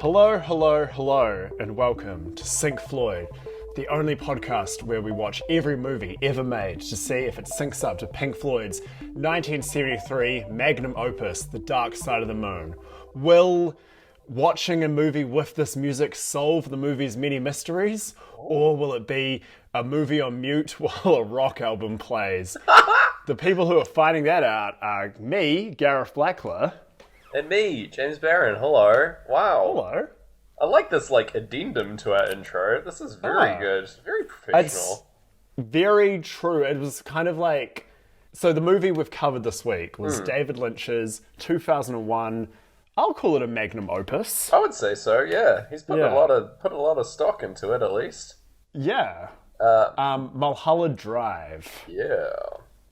Hello, hello, hello, and welcome to Pink Floyd, the only podcast where we watch every movie ever made to see if it syncs up to Pink Floyd's 1973 magnum opus, The Dark Side of the Moon. Will watching a movie with this music solve the movie's many mysteries, or will it be a movie on mute while a rock album plays? The people who are finding that out are me, Gareth Blackler. And me, James Barron. Hello. Wow. Hello. I like this, addendum to our intro. This is very good. Very professional. It's very true. It was kind of like... So the movie we've covered this week was David Lynch's 2001... I'll call it a magnum opus. I would say so, yeah. He's put a lot of stock into it, at least. Yeah. Mulholland Drive. Yeah.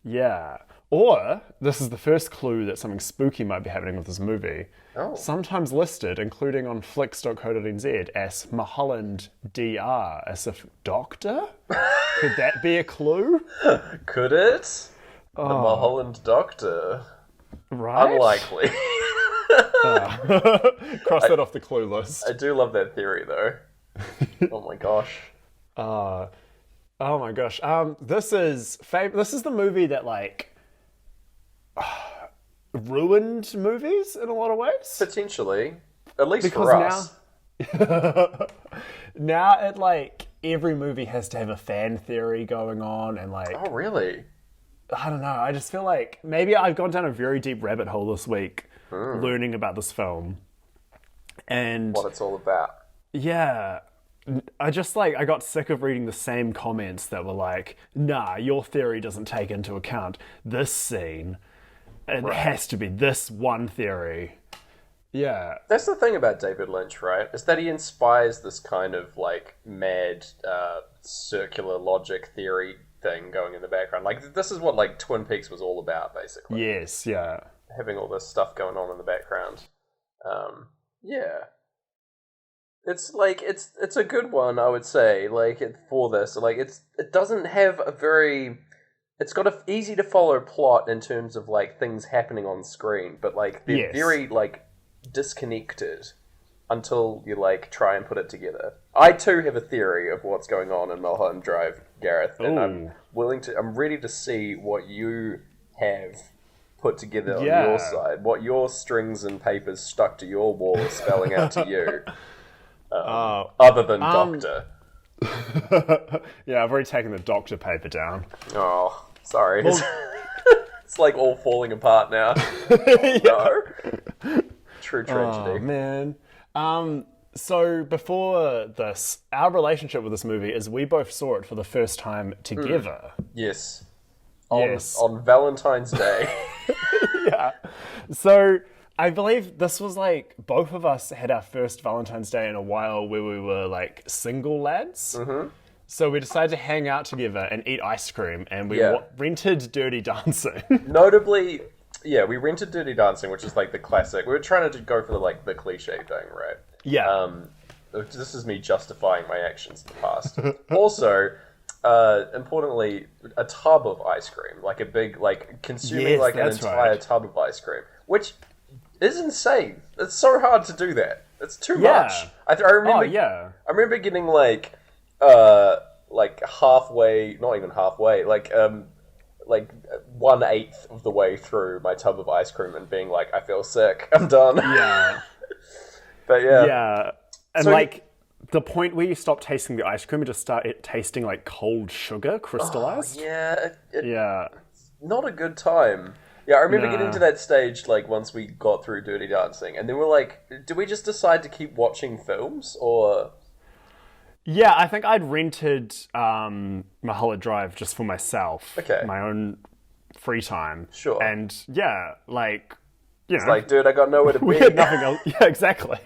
Yeah. Or, this is the first clue that something spooky might be happening with this movie. Oh. Sometimes listed, including on flicks.co.nz, as Mulholland DR, as if doctor? Could that be a clue? Could it? The Mulholland Doctor. Right? Unlikely. Cross that off the clue list. I do love that theory, though. Oh my gosh. Oh my gosh. This is the movie that ruined movies in a lot of ways. Potentially. At least Because for us. Now it every movie has to have a fan theory going on and Oh, really? I don't know. I just feel like maybe I've gone down a very deep rabbit hole this week learning about this film. And What it's all about. yeah, I just I got sick of reading the same comments that were like, nah, your theory doesn't take into account this scene. It has to be this one theory. Yeah. That's the thing about David Lynch, right? Is that he inspires this kind of mad circular logic theory thing going in the background. This is what Twin Peaks was all about, basically. Yes, yeah. Having all this stuff going on in the background. Yeah. It's it's a good one, I would say. For this, it doesn't have a very. It's got a easy to follow plot in terms of things happening on screen, but they're very disconnected until you try and put it together. I too have a theory of what's going on in Mulholland Drive, Gareth, and I'm ready to see what you have put together on your side, what your strings and papers stuck to your wall are spelling out to you. Other than Doctor. Yeah, I've already taken the Doctor paper down. Oh, sorry. Well, it's all falling apart now. No. True tragedy. Oh, man. So before this, our relationship with this movie is we both saw it for the first time together. Yes. Yes. On Valentine's Day. Yeah. So I believe this was both of us had our first Valentine's Day in a while where we were single lads. Mm-hmm. So we decided to hang out together and eat ice cream, and we rented Dirty Dancing. Notably, yeah, we rented Dirty Dancing, which is the classic. We were trying to go for the cliche thing, right? Yeah. This is me justifying my actions in the past. Also, importantly, a tub of ice cream, a big, consuming an entire tub of ice cream, which is insane. It's so hard to do that. It's too much. I remember. I remember getting halfway, not even halfway, 1/8 of the way through my tub of ice cream and being I feel sick. I'm done. Yeah. But yeah. Yeah. And So the point where you stop tasting the ice cream and just start tasting cold sugar crystallized. Yeah. Not a good time. Yeah, I remember getting to that stage, once we got through Dirty Dancing, and then we're did we just decide to keep watching films, or... Yeah, I think I'd rented Mulholland Drive just for myself. Okay. My own free time. Sure. And, yeah, It's dude, I got nowhere to be. We had nothing else. Yeah, exactly.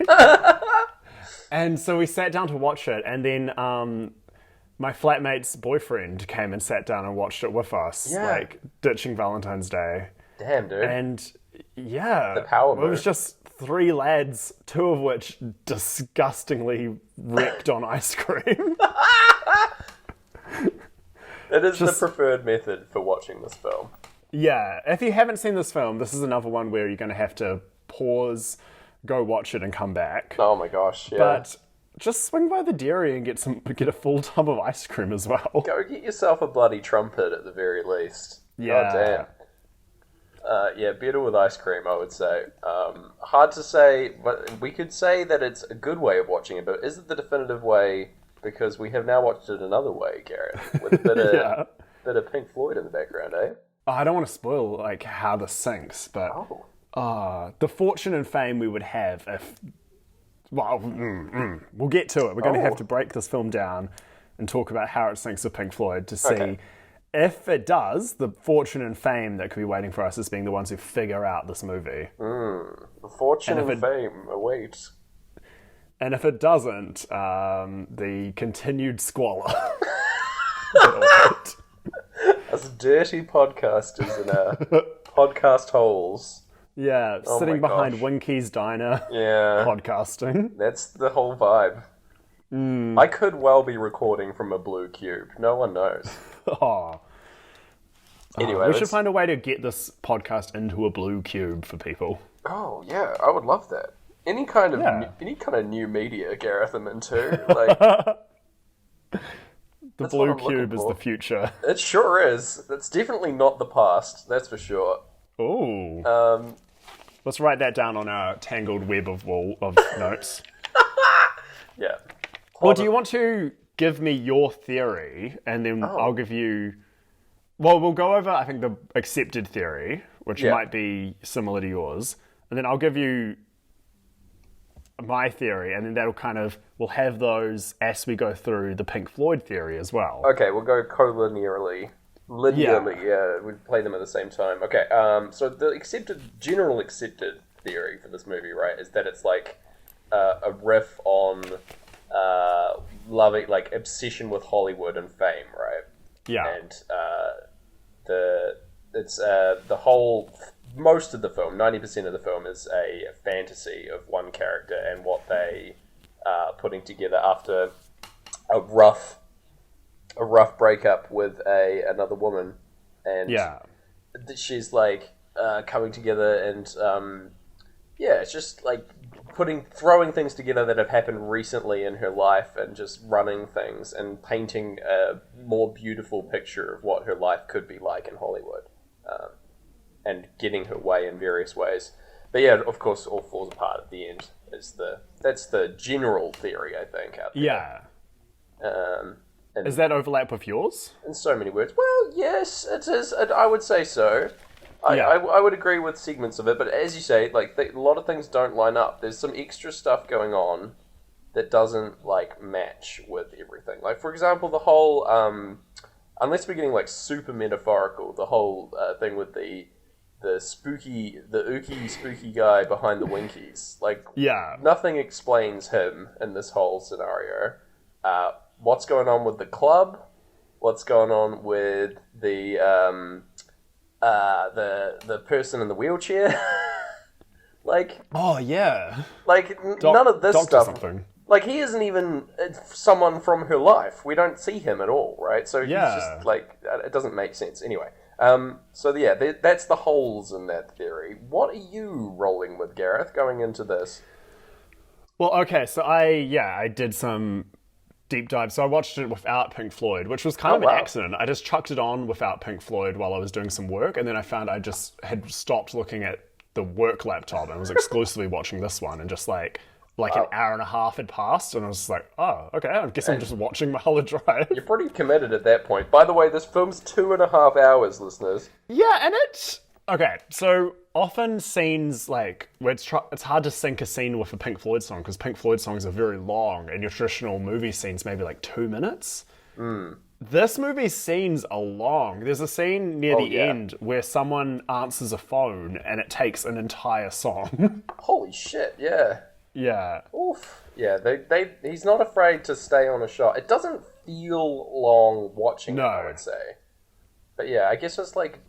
And so we sat down to watch it, and then my flatmate's boyfriend came and sat down and watched it with us, ditching Valentine's Day. Damn, dude. And yeah, the power move. It was just three lads, two of which disgustingly wrecked on ice cream. It is the preferred method for watching this film. Yeah, if you haven't seen this film, this is another one where you're going to have to pause, go watch it and come back. Oh my gosh, yeah. But just swing by the dairy and get a full tub of ice cream as well. Go get yourself a bloody trumpet at the very least. Yeah. God damn. Yeah, better with ice cream, I would say. Hard to say, but we could say that it's a good way of watching it, but is it the definitive way? Because we have now watched it another way, Garrett, with a bit of, bit of Pink Floyd in the background, eh? I don't want to spoil like how this syncs, but the fortune and fame we would have if... Well, we'll get to it. We're going to have to break this film down and talk about how it syncs with Pink Floyd to see if it does, the fortune and fame that could be waiting for us as being the ones who figure out this movie. The fortune and fame awaits. And if it doesn't, the continued squalor. Us dirty podcasters in our podcast holes. Yeah, sitting behind Winky's Diner. Yeah. Podcasting. That's the whole vibe. I could well be recording from a blue cube. No one knows. Anyway, we should find a way to get this podcast into a blue cube for people. Oh yeah, I would love that. Any kind of new media, Gareth, I'm into. Like, the blue cube is the future. It sure is. It's definitely not the past. That's for sure. Ooh. Let's write that down on our tangled web of notes. Yeah. Or do you want to give me your theory, and then I'll give you... Well, we'll go over, I think, the accepted theory, which might be similar to yours, and then I'll give you my theory, and then that'll kind of... We'll have those as we go through the Pink Floyd theory as well. Okay, we'll go co-linearly. We play them at the same time. Okay, so the general accepted theory for this movie, right, is that it's like a riff on loving, like, obsession with Hollywood and fame, right? Yeah. And the whole, most of the film, 90% of the film is a fantasy of one character and what they are putting together after a rough breakup with another woman, and she's like coming together, and it's just like throwing things together that have happened recently in her life, and just running things and painting a more beautiful picture of what her life could be like in Hollywood, and getting her way in various ways. But yeah, of course, all falls apart at the end. That's the general theory, I think, out there. Yeah. Is that overlap with yours? In so many words. Well, yes, it is. I would say so. I would agree with segments of it, but as you say, like a lot of things don't line up. There's some extra stuff going on that doesn't like match with everything. Like, for example, the whole unless we're getting like super metaphorical, the whole thing with the ooky spooky guy behind the Winkies. Like, nothing explains him in this whole scenario. What's going on with the club? What's going on with the person in the wheelchair? Like, none of this stuff. Something. Like, he isn't even someone from her life. We don't see him at all, right? So he's just like, it doesn't make sense anyway. That's the holes in that theory. What are you rolling with, Gareth, going into this? Well, okay, so I did some deep dive. So I watched it without Pink Floyd, which was kind of an accident. I just chucked it on without Pink Floyd while I was doing some work, and then I found I just had stopped looking at the work laptop and was exclusively watching this one, and just like an hour and a half had passed, and I was just like, oh, okay, I guess I'm just watching Mulholland Drive. You're pretty committed at that point. By the way, this film's 2.5 hours, listeners. Yeah, and it's... Okay, so often scenes like where it's hard to sync a scene with a Pink Floyd song because Pink Floyd songs are very long, and your traditional movie scenes maybe like 2 minutes. This movie's scenes are long. There's a scene near the end where someone answers a phone and it takes an entire song. Holy shit! Yeah. Yeah. Oof. Yeah. He's not afraid to stay on a shot. It doesn't feel long watching it, I would say. But yeah, I guess it's like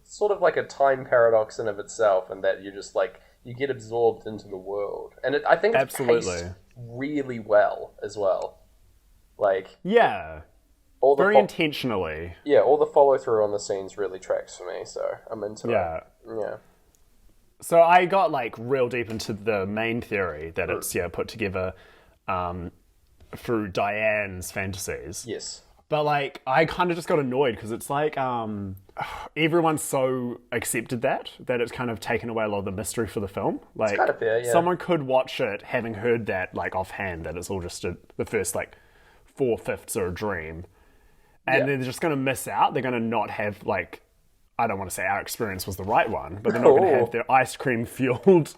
sort of like a time paradox in of itself, and that you just like you get absorbed into the world, and I think it's paced really well as well. Like very intentionally. Yeah, all the follow through on the scenes really tracks for me, so I'm into it. Yeah. So I got like real deep into the main theory that it's put together through Diane's fantasies. Yes. But like I kind of just got annoyed because it's like everyone's so accepted that it's kind of taken away a lot of the mystery for the film. Like, it's kind of fair, yeah. Someone could watch it having heard that like offhand that it's all just the first like 4/5 are a dream, and they're just going to miss out. They're going to not have like, I don't want to say our experience was the right one, but they're not going to have their ice cream fueled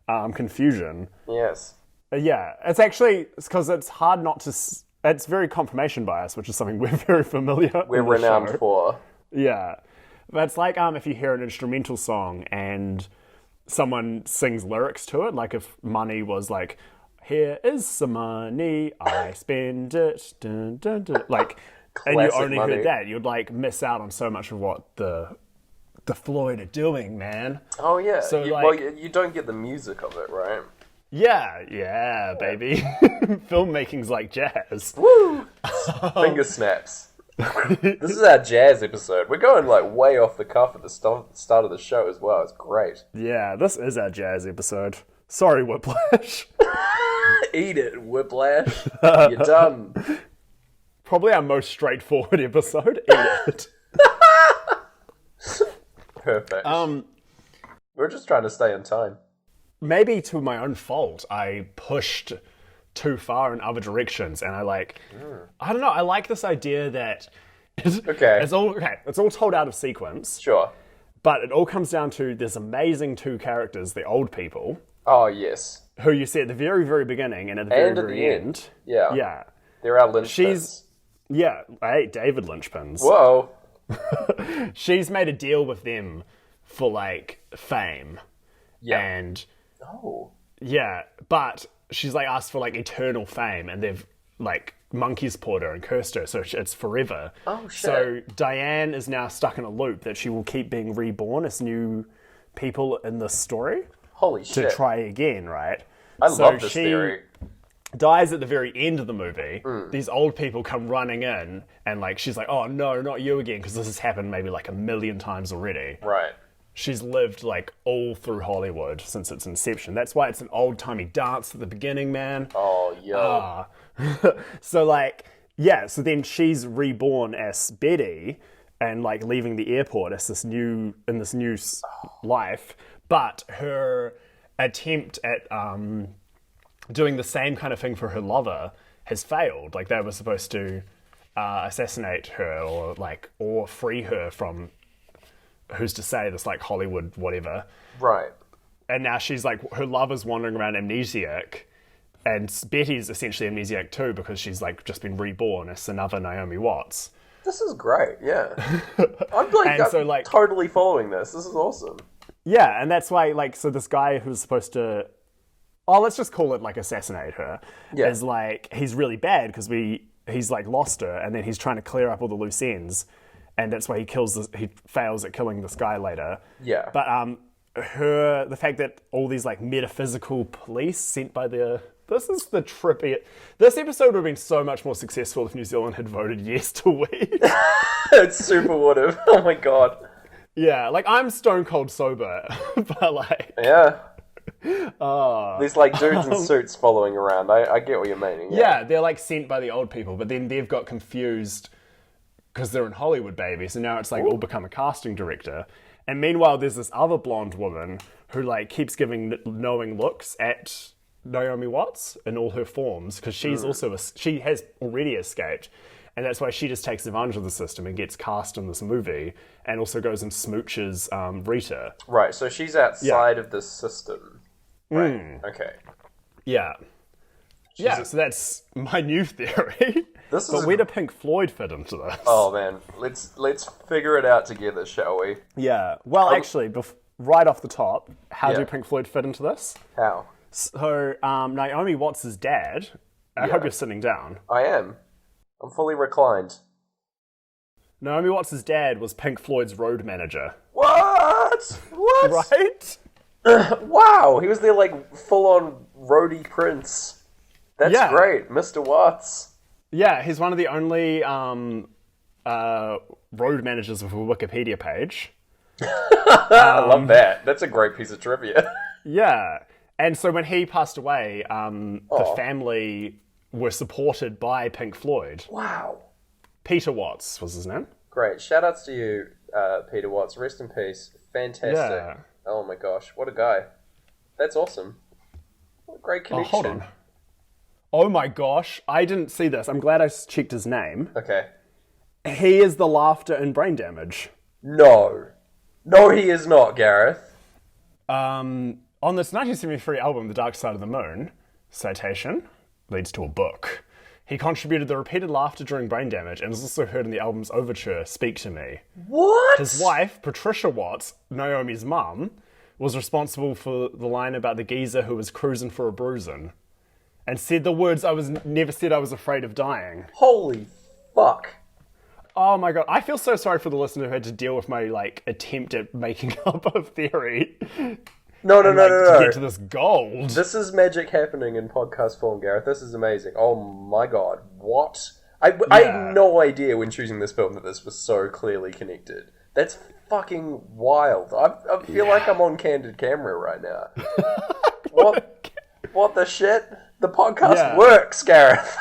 confusion. Yes. Yeah, it's because it's hard not to. It's very confirmation bias, which is something we're very familiar. We're renowned for. Yeah, but it's like if you hear an instrumental song and someone sings lyrics to it, like if money was like, "Here is some money, I spend it," dun, dun, dun, like, and you only heard that, you'd like miss out on so much of what the Floyd are doing, man. Oh yeah, so you don't get the music of it, right? Yeah, baby. Filmmaking's like jazz. Woo! Finger snaps. This is our jazz episode. We're going like way off the cuff at the start of the show as well. It's great. Yeah, this is our jazz episode. Sorry, Whiplash. Eat it, Whiplash. You're done. Probably our most straightforward episode. Eat it. Perfect. We're just trying to stay in time. Maybe to my own fault, I pushed too far in other directions, and I don't know, I like this idea that it's all told out of sequence. Sure. But it all comes down to this amazing two characters, the old people. Oh, yes. Who you see at the very, very beginning and at the very end. Yeah. Yeah. They're our linchpins. I ate David linchpins. Whoa. She's made a deal with them for, like, fame. Yeah. And... Oh. Yeah, but she's like asked for like eternal fame, and they've like monkeys poured her and cursed her, so it's forever. Oh shit! So Diane is now stuck in a loop that she will keep being reborn as new people in the story. Holy shit! To try again, right? I love this theory. Dies at the very end of the movie. These old people come running in, and like she's like, "Oh no, not you again," because this has happened maybe like 1,000,000 times already. Right. She's lived, like, all through Hollywood since its inception. That's why it's an old-timey dance at the beginning, man. Oh, yo. So, like, yeah, so then she's reborn as Betty and, like, leaving the airport as this new life. But her attempt at doing the same kind of thing for her lover has failed. Like, they were supposed to assassinate her or free her from... who's to say, this like Hollywood whatever. Right. And now she's like, her lover's wandering around amnesiac, and Betty's essentially amnesiac too because she's like just been reborn as another Naomi Watts. This is great, yeah. I'm totally following this. This is awesome. Yeah, and that's why so this guy who's supposed to, let's just call it like assassinate her, is like, he's really bad because he's like lost her, and then he's trying to clear up all the loose ends. And that's why he fails at killing this guy later. Yeah. But the fact that all these like metaphysical police sent by this is the trippiest. This episode would have been so much more successful if New Zealand had voted yes to weed. It super would have. Oh my god. Yeah, like I'm stone cold sober, but like. Yeah. There's like dudes in suits following around. I get what you're meaning. Yeah, they're like sent by the old people, but then they've got confused because they're in Hollywood, baby. So now it's like all become a casting director. And meanwhile, there's this other blonde woman who like keeps giving knowing looks at Naomi Watts in all her forms because she's she has already escaped. And that's why she just takes advantage of the system and gets cast in this movie and also goes and smooches Rita. Right, so she's outside of the system. Right, okay. Yeah. So that's my new theory. But where do Pink Floyd fit into this? Oh man, let's figure it out together, shall we? Yeah. Well, actually, right off the top, how do Pink Floyd fit into this? How? So Naomi Watts' dad. I hope you're sitting down. I am. I'm fully reclined. Naomi Watts' dad was Pink Floyd's road manager. What? Right? Wow, he was their like full-on roadie prince. That's great, Mr. Watts. Yeah, he's one of the only road managers with a Wikipedia page. I love that. That's a great piece of trivia. Yeah. And so when he passed away, the Oh. family were supported by Pink Floyd. Wow. Peter Watts was his name. Great. Shout outs to you, Peter Watts. Rest in peace. Fantastic. Yeah. Oh my gosh. What a guy. That's awesome. What a great Oh, connection. hold on. Oh my gosh, I didn't see this. I'm glad I checked his name. Okay. He is the laughter in Brain Damage. No. No, he is not, Gareth. On this 1973 album, The Dark Side of the Moon, citation, leads to a book. He contributed the repeated laughter during Brain Damage and is also heard in the album's overture, Speak to Me. What? His wife, Patricia Watts, Naomi's mum, was responsible for the line about the geezer who was cruising for a bruising and said the words, never said I was afraid of dying. Holy fuck. Oh my god, I feel so sorry for the listener who had to deal with my, attempt at making up a theory. No. To get to this gold. This is magic happening in podcast form, Gareth. This is amazing. Oh my god. What? I had no idea when choosing this film that this was so clearly connected. That's fucking wild. I feel like I'm on candid camera right now. What the shit? The podcast works, Gareth.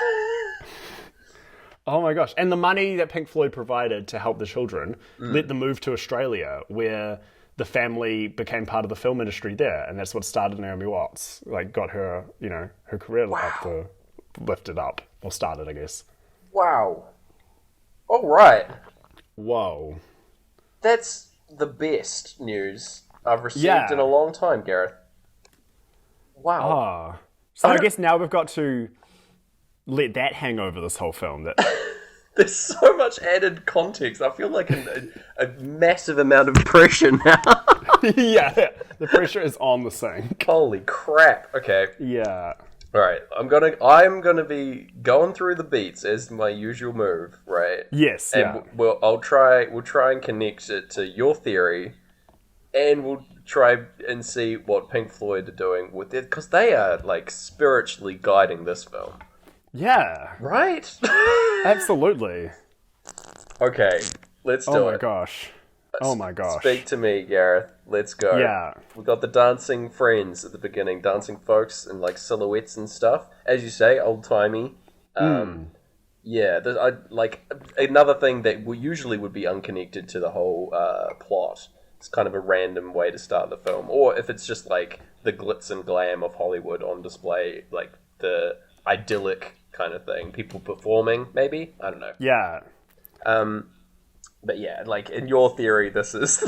Oh my gosh. And the money that Pink Floyd provided to help the children let them move to Australia, where the family became part of the film industry there. And that's what started Naomi Watts. Got her, her career lifted up. Or started, I guess. Wow. All right. Whoa. That's the best news I've received in a long time, Gareth. Wow. Ah. So I guess now we've got to let that hang over this whole film. That There's so much added context. I feel like a massive amount of pressure now. yeah, the pressure is on the sink. Holy crap. Okay. Yeah. All right. I'm gonna be going through the beats as my usual move, right? Yes. And we'll try and connect it to your theory, and we'll try and see what Pink Floyd are doing with it, because they are spiritually guiding this film. Yeah. Right? Absolutely. Okay, let's do it. Oh my gosh. Speak to me, Gareth. Let's go. Yeah. We got the dancing friends at the beginning, dancing folks and silhouettes and stuff. As you say, old timey. Yeah, another thing that usually would be unconnected to the whole plot. It's kind of a random way to start the film, or if it's just the glitz and glam of Hollywood on display, the idyllic kind of thing, people performing, maybe, I don't know. Yeah. But yeah, in your theory, this is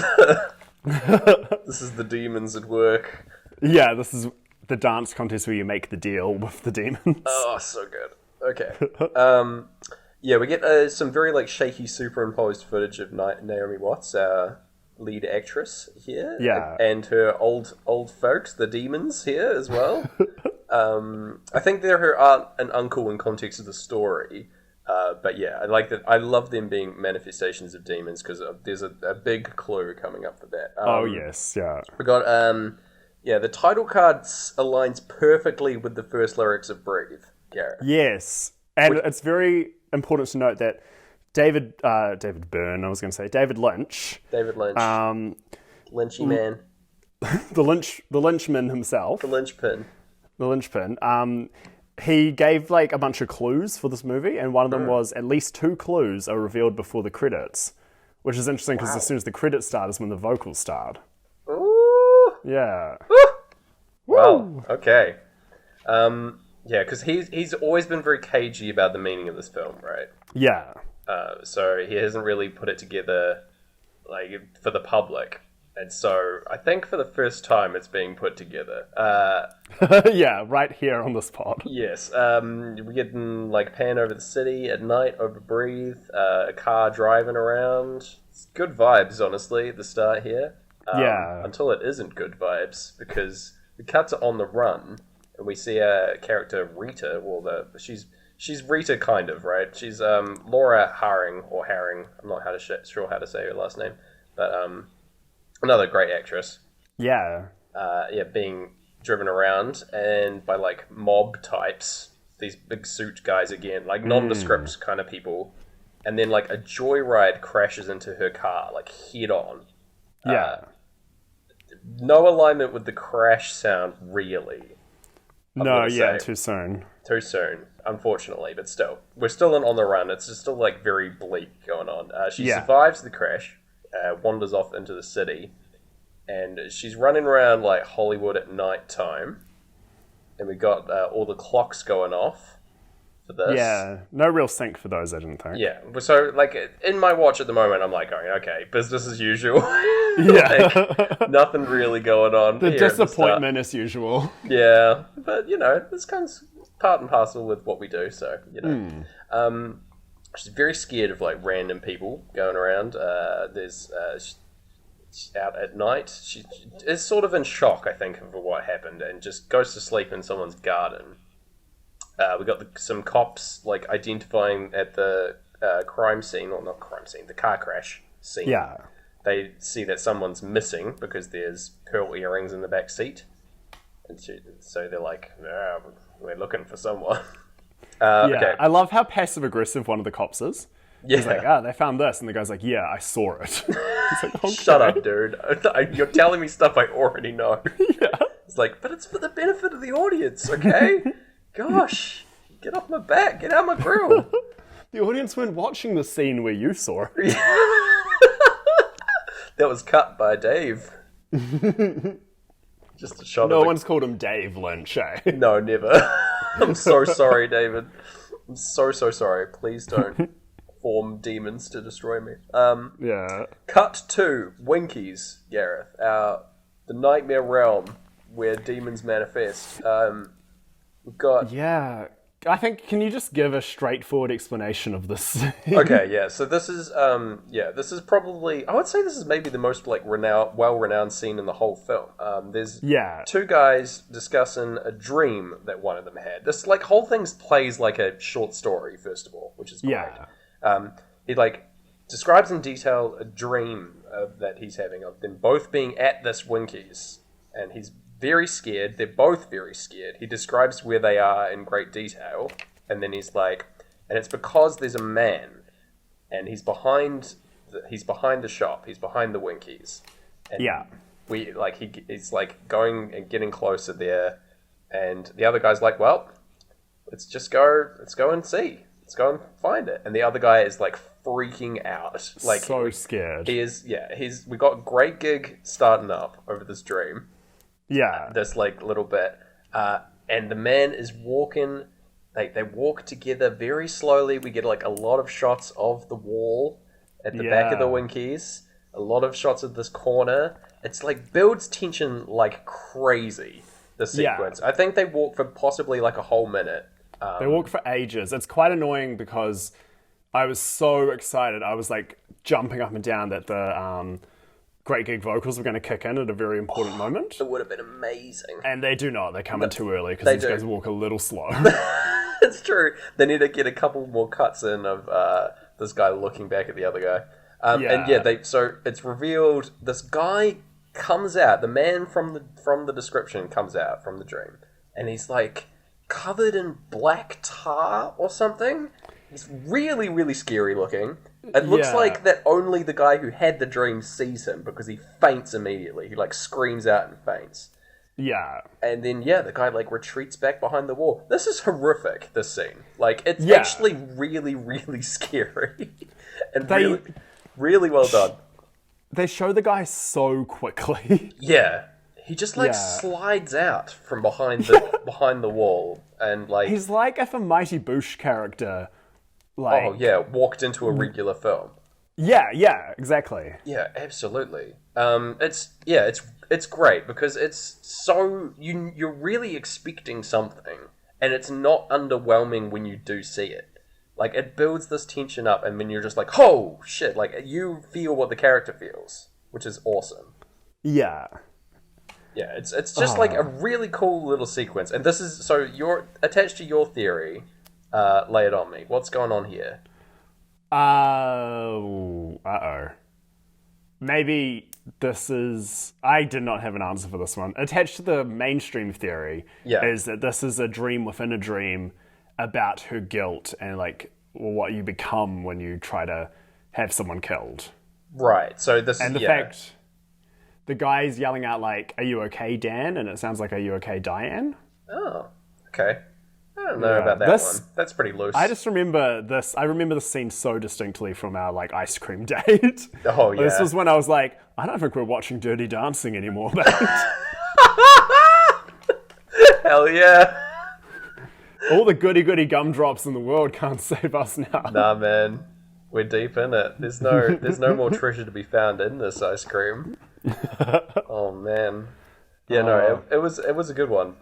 this is the demons at work. Yeah, this is the dance contest where you make the deal with the demons. Oh, so good. Okay. Yeah, we get some very shaky superimposed footage of Naomi Watts, our lead actress here. Yeah. And her old folks, the demons here as well. I think they're her aunt and uncle in context of the story. But yeah, I like that. I love them being manifestations of demons because there's a big clue coming up for that. Oh yes, yeah. We got the title card aligns perfectly with the first lyrics of "Breathe." Gareth. Yes, and it's very important to note that David Lynch, David Lynch, Lynchy man, the Lynchman himself, the linchpin. He gave a bunch of clues for this movie, and one of them was at least 2 clues are revealed before the credits, which is interesting because as soon as the credits start is when the vocals start. Ooh. Yeah. Wow. Okay. Yeah, because he's always been very cagey about the meaning of this film, right? Yeah. So he hasn't really put it together for the public. And so I think for the first time it's being put together. Yeah, right here on the spot. Yes. We get pan over the city at night, over Breathe, a car driving around. It's good vibes, honestly, at the start here. Yeah. Until it isn't good vibes, because we cut to On the Run, and we see a character, Rita. Well, she's Rita, kind of, right? She's Laura Haring, or Haring. I'm not sure how to say her last name. But another great actress. Yeah. Being driven around and by mob types, these big suit guys again, nondescript kind of people, and then a joyride crashes into her car head on. Yeah. No alignment with the crash sound, really. No, yeah, too soon. Too soon, unfortunately, but still. We're still on the run. It's just still, like, very bleak going on. She survives the crash, wanders off into the city, and she's running around, like, Hollywood at night time. And we got all the clocks going off for this. Yeah, no real sync for those, I didn't think. Yeah, so, like, in my watch at the moment, I'm like going, okay, business as usual. Yeah. Like, nothing really going on. The disappointment as usual. Yeah, but, you know, this comes part and parcel with what we do, so, you know. She's very scared of, like, random people going around. She's out at night. She is sort of in shock, I think, over what happened, and just goes to sleep in someone's garden. We got some cops, like, identifying at the crime scene, or not crime scene, the car crash scene. Yeah. They see that someone's missing because there's pearl earrings in the back seat. And so they're like, we're looking for someone. Okay. I love how passive-aggressive one of the cops is. Yeah. He's like, they found this. And the guy's like, yeah, I saw it. It's like, okay. Shut up, dude. You're telling me stuff I already know. Yeah. It's like, but it's for the benefit of the audience, okay? Gosh, get off my back. Get out my grill. The audience weren't watching the scene where you saw it. That was cut by Dave. Just a shot No of one's called him Dave Lynch, eh? No, never. I'm so sorry, David. I'm so sorry. Please don't form demons to destroy me. Yeah. Cut to Winkies, Gareth. The nightmare realm where demons manifest. We've got... Yeah. I think, can you just give a straightforward explanation of this scene? Okay, yeah. So this is, this is probably... I would say this is maybe the most, like, well-renowned scene in the whole film. There's two guys discussing a dream that one of them had. This, like, whole thing plays like a short story, first of all, which is great. Yeah. He, like, describes in detail a dream that he's having of them both being at this Winkies, and he's very scared. They're both very scared. He describes where they are in great detail, and then he's like, and it's because there's a man, and he's behind the shop. He's behind the Winkies. And he's like going and getting closer there, and the other guy's like, well, let's go and see. Let's go and find it. And the other guy is like freaking out. Like so scared. We got a great gig starting up over this dream. Yeah. This like little bit. And the man is walking, like they walk together very slowly. We get like a lot of shots of the wall at the back of the Winkies. A lot of shots of this corner. It's like builds tension like crazy, the sequence. I think they walk for possibly like a whole minute. They walk for ages. It's quite annoying because I was so excited. I was like jumping up and down that the great gig vocals were going to kick in at a very important moment. It would have been amazing. And they do not. They come in too early because these guys walk a little slow. It's true. They need to get a couple more cuts in of this guy looking back at the other guy. So it's revealed this guy comes out. The man from the description comes out from the dream, and he's like covered in black tar or something. It's really, really scary looking. It looks like that only the guy who had the dream sees him because he faints immediately. He like screams out and faints. Yeah. And then, the guy like retreats back behind the wall. This is horrific, this scene. Like, it's actually really, really scary. And really, really well done. They show the guy so quickly. Yeah. He just like slides out from behind the wall, and like he's like if a Mighty Boosh character, like walked into a regular film. Yeah, exactly. Yeah, absolutely. It's great because it's so you're really expecting something, and it's not underwhelming when you do see it. Like it builds this tension up, and then you're just like, oh shit! Like you feel what the character feels, which is awesome. Yeah. Yeah, it's just like a really cool little sequence. And this is, so you're attached to your theory, lay it on me. What's going on here? Maybe this is, I did not have an answer for this one. Attached to the mainstream theory is that this is a dream within a dream about her guilt and like what you become when you try to have someone killed. Right, so this and the fact... the guy's yelling out like, "Are you okay, Dan?" And it sounds like, "Are you okay, Diane?" Oh, okay. I don't know about that one. That's pretty loose. I just remember this. I remember the scene so distinctly from our like ice cream date. Oh yeah. This was when I was like, I don't think we're watching Dirty Dancing anymore, mate. Hell yeah. All the goody gumdrops in the world can't save us now. Nah, man. We're deep in it. There's no more treasure to be found in this ice cream. Oh man. Yeah, no, it was a good one.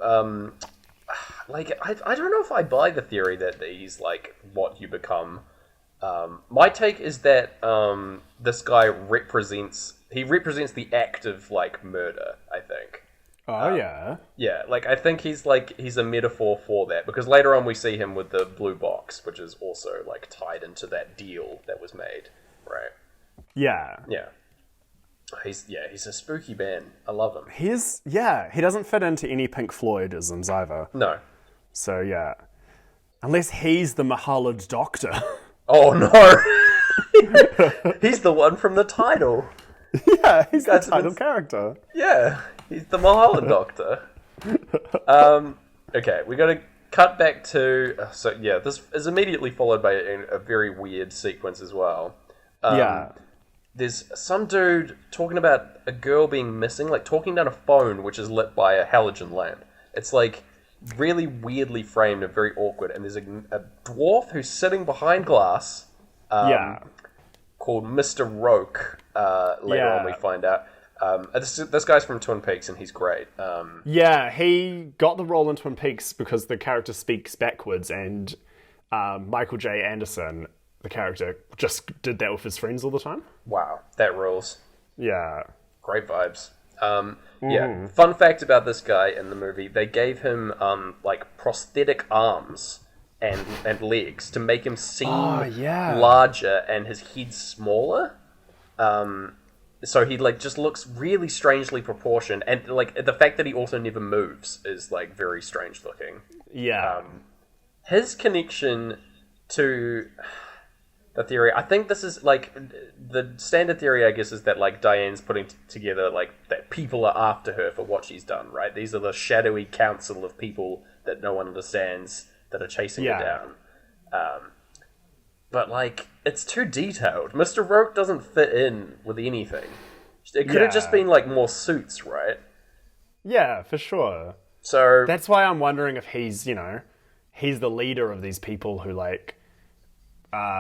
Like I don't know if I buy the theory that he's like what you become. My take is that this guy represents the act of like murder, I think. Oh yeah. Yeah, like I think he's a metaphor for that, because later on we see him with the blue box, which is also like tied into that deal that was made, right? Yeah. Yeah. He's a spooky man. I love him. He doesn't fit into any Pink Floydisms either. No. So yeah. Unless he's the Mulholland Doctor. Oh no. He's the one from the title. Yeah, he's the title character. Yeah, he's the Mulholland Doctor. Okay, we got to cut back to... So, yeah, this is immediately followed by a very weird sequence as well. Yeah. There's some dude talking about a girl being missing, like talking down a phone which is lit by a halogen lamp. It's like really weirdly framed and very awkward, and there's a dwarf who's sitting behind glass called Mr. Roke. Later on we find out. This guy's from Twin Peaks, and he's great. Yeah, he got the role in Twin Peaks because the character speaks backwards, and Michael J. Anderson, the character, just did that with his friends all the time. Wow, that rules. Yeah. Great vibes. Yeah, fun fact about this guy in the movie, they gave him like prosthetic arms and legs to make him seem larger and his head smaller. So he like just looks really strangely proportioned, and like the fact that he also never moves is like very strange looking. Yeah. His connection to the theory, I think this is like the standard theory, I guess, is that like Diane's putting together like that people are after her for what she's done, right? These are the shadowy council of people that no one understands that are chasing her down. But like it's too detailed. Mr. Roke doesn't fit in with anything. It could have just been like more suits, right? Yeah, for sure. So that's why I'm wondering if he's the leader of these people who like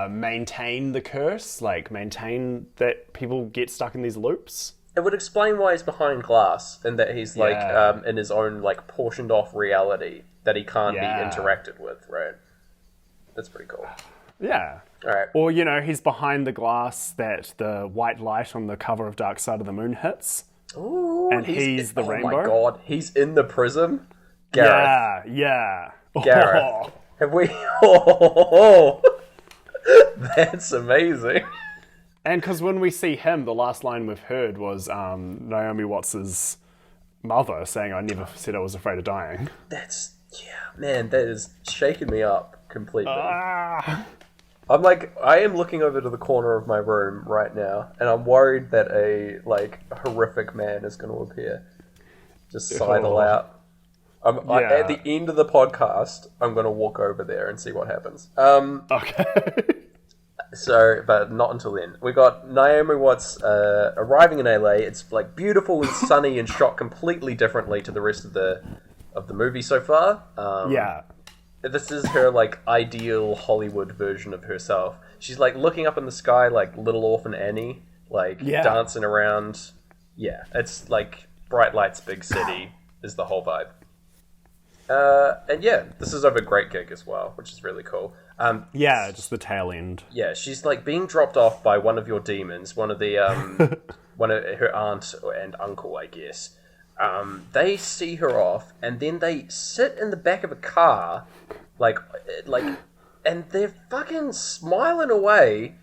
maintain the curse, like maintain that people get stuck in these loops. It would explain why he's behind glass, and that he's like in his own like portioned off reality that he can't be interacted with, right? That's pretty cool. Yeah. All right. Or, he's behind the glass that the white light on the cover of Dark Side of the Moon hits. Ooh, and he's the rainbow. Oh my god, he's in the prism? Gareth. Yeah. Gareth. Have we... Oh, that's amazing. And because when we see him, the last line we've heard was Naomi Watts' mother saying, "I never said I was afraid of dying." That's... Yeah, man, that is shaking me up completely. I'm like, I am looking over to the corner of my room right now, and I'm worried that a like horrific man is going to appear, just sidle out. At the end of the podcast, I'm going to walk over there and see what happens. Okay. So, but not until then. We got Naomi Watts arriving in LA. It's like beautiful and sunny and shot completely differently to the rest of the movie so far. This is her like ideal Hollywood version of herself. She's like looking up in the sky like Little Orphan Annie, like dancing around. Yeah, it's like bright lights, big city is the whole vibe. And yeah, this is over Great Gig as well, which is really cool. Just the tail end. Yeah, she's like being dropped off by one of your demons, one of the one of her aunt and uncle, I guess. They see her off, and then they sit in the back of a car, like, and they're fucking smiling away.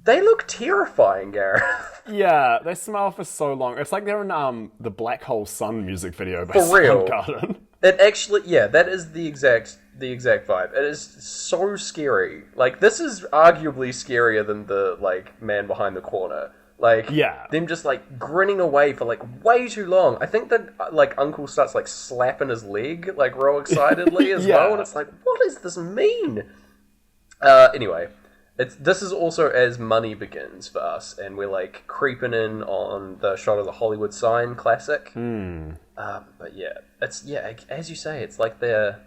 They look terrifying, Gareth. Yeah, they smile for so long. It's like they're in the Black Hole Sun music video by For real. Soundgarden. It actually, that is the exact vibe. It is so scary. Like, this is arguably scarier than the like man behind the corner. Like, Yeah. them just, like, grinning away for, like, way too long. I think that, like, Uncle starts, like, slapping his leg, like, real excitedly as well, and it's like, what does this mean? Anyway, this is also as money begins for us, and we're, like, creeping in on the shot of the Hollywood sign classic. But yeah, it's, yeah, as you say, it's like they're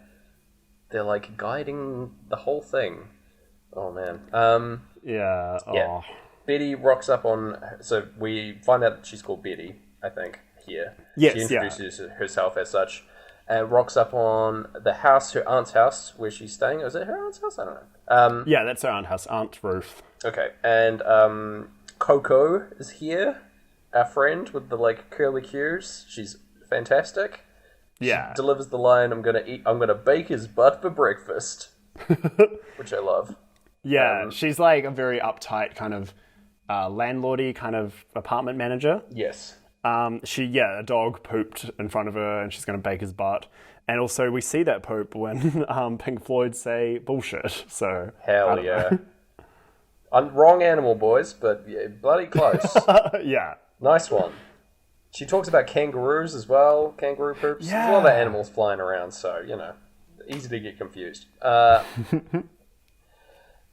like, guiding the whole thing. Oh, man. Yeah. Yeah. Betty rocks up on... So we find out that she's called Betty, I think, here. Yes, she introduces herself as such. And rocks up on the house, her aunt's house, where she's staying. Is it her aunt's house? I don't know. Yeah, that's her aunt's house. Aunt Ruth. Okay. And Coco is here. Our friend with the, like, curly cues. She's fantastic. Yeah. She delivers the line, I'm gonna bake his butt for breakfast. Which I love. Yeah, she's like a very uptight kind of landlordy kind of apartment manager. Yes. A dog pooped in front of her and she's going to bake his butt. And also we see that poop when Pink Floyd say bullshit. So hell yeah. Wrong animal, boys, but yeah, bloody close. Yeah. Nice one. She talks about kangaroos as well. Kangaroo poops. Yeah. There's a lot of animals flying around, so, you know, easy to get confused.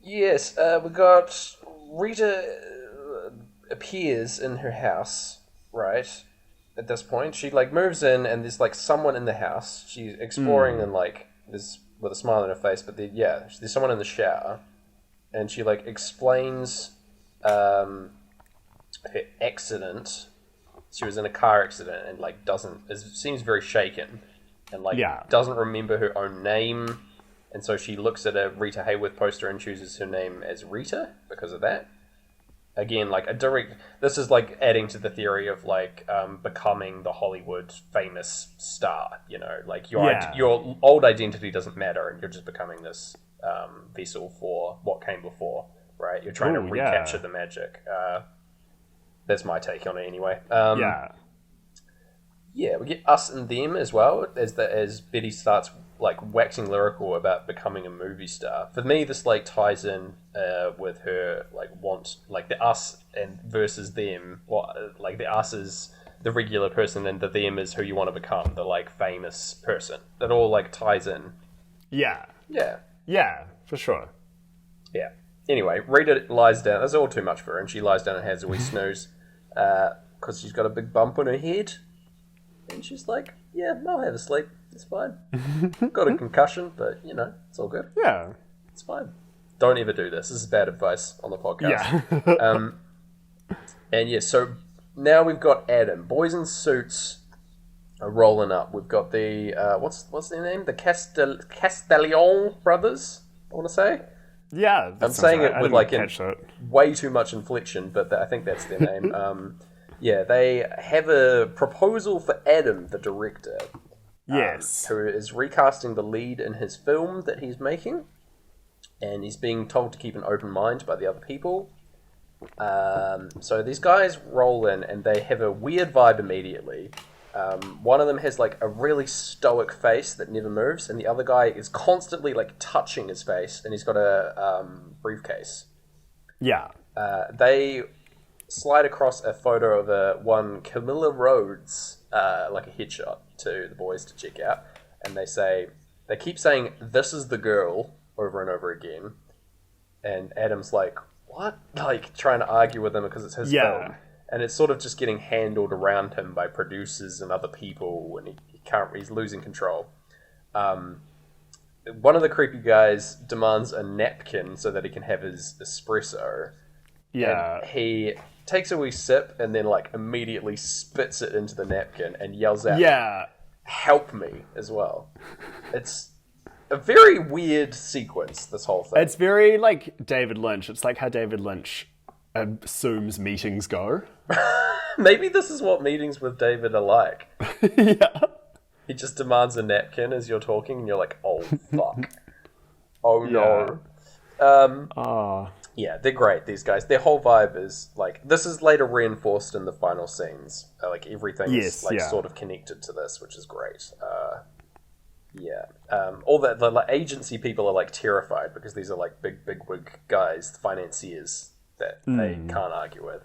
Yes, we got Rita appears in her house, right? At this point, she like moves in, and there's like someone in the house. She's exploring and like this with a smile on her face, but there's someone in the shower, and she like explains her accident. She was in a car accident and like seems very shaken, and like doesn't remember her own name. And so she looks at a Rita Hayworth poster and chooses her name as Rita because of that. Again, like this is like adding to the theory of like becoming the Hollywood famous star, you know, like your old identity doesn't matter and you're just becoming this vessel for what came before, right? You're trying to recapture the magic. That's my take on it anyway. Yeah, we get us and them as well as Betty starts like waxing lyrical about becoming a movie star. For me, this like ties in with her like the us and versus them. Like the us is the regular person and the them is who you want to become, the like famous person. That all like ties in. Yeah, for sure. Yeah. Anyway, Rita lies down. That's all too much for her, and she lies down and has a wee snooze because she's got a big bump on her head. And she's like, yeah, I'll have a sleep. It's fine. Got a concussion, but, you know, it's all good. Yeah. It's fine. Don't ever do this. This is bad advice on the podcast. Yeah. And yeah, so now we've got Adam. Boys in suits are rolling up. We've got the, what's their name? The Castellion brothers, I want to say. Yeah. I'm saying it with like way too much inflection, but I think that's their name. Yeah, they have a proposal for Adam, the director. Yes. Who is recasting the lead in his film that he's making. And he's being told to keep an open mind by the other people. So these guys roll in and they have a weird vibe immediately. One of them has like a really stoic face that never moves. And the other guy is constantly like touching his face. And he's got a briefcase. Yeah. They slide across a photo of one Camilla Rhodes, like a headshot to the boys to check out, and they keep saying "this is the girl" over and over again, and Adam's like, "What?" Like trying to argue with them because it's his film, and it's sort of just getting handled around him by producers and other people, and he's losing control. One of the creepy guys demands a napkin so that he can have his espresso. Yeah, and he takes a wee sip and then like immediately spits it into the napkin and yells out, "Help me!" as well. It's a very weird sequence, this whole thing. It's very like David Lynch. It's like how David Lynch assumes meetings go. Maybe this is what meetings with David are like. Yeah. He just demands a napkin as you're talking and you're like, oh fuck. Oh no. Yeah, they're great, these guys. Their whole vibe is, like, this is later reinforced in the final scenes. Like, everything is, like, sort of connected to this, which is great. All the agency people are, like, terrified because these are, like, big wig guys, financiers that they can't argue with.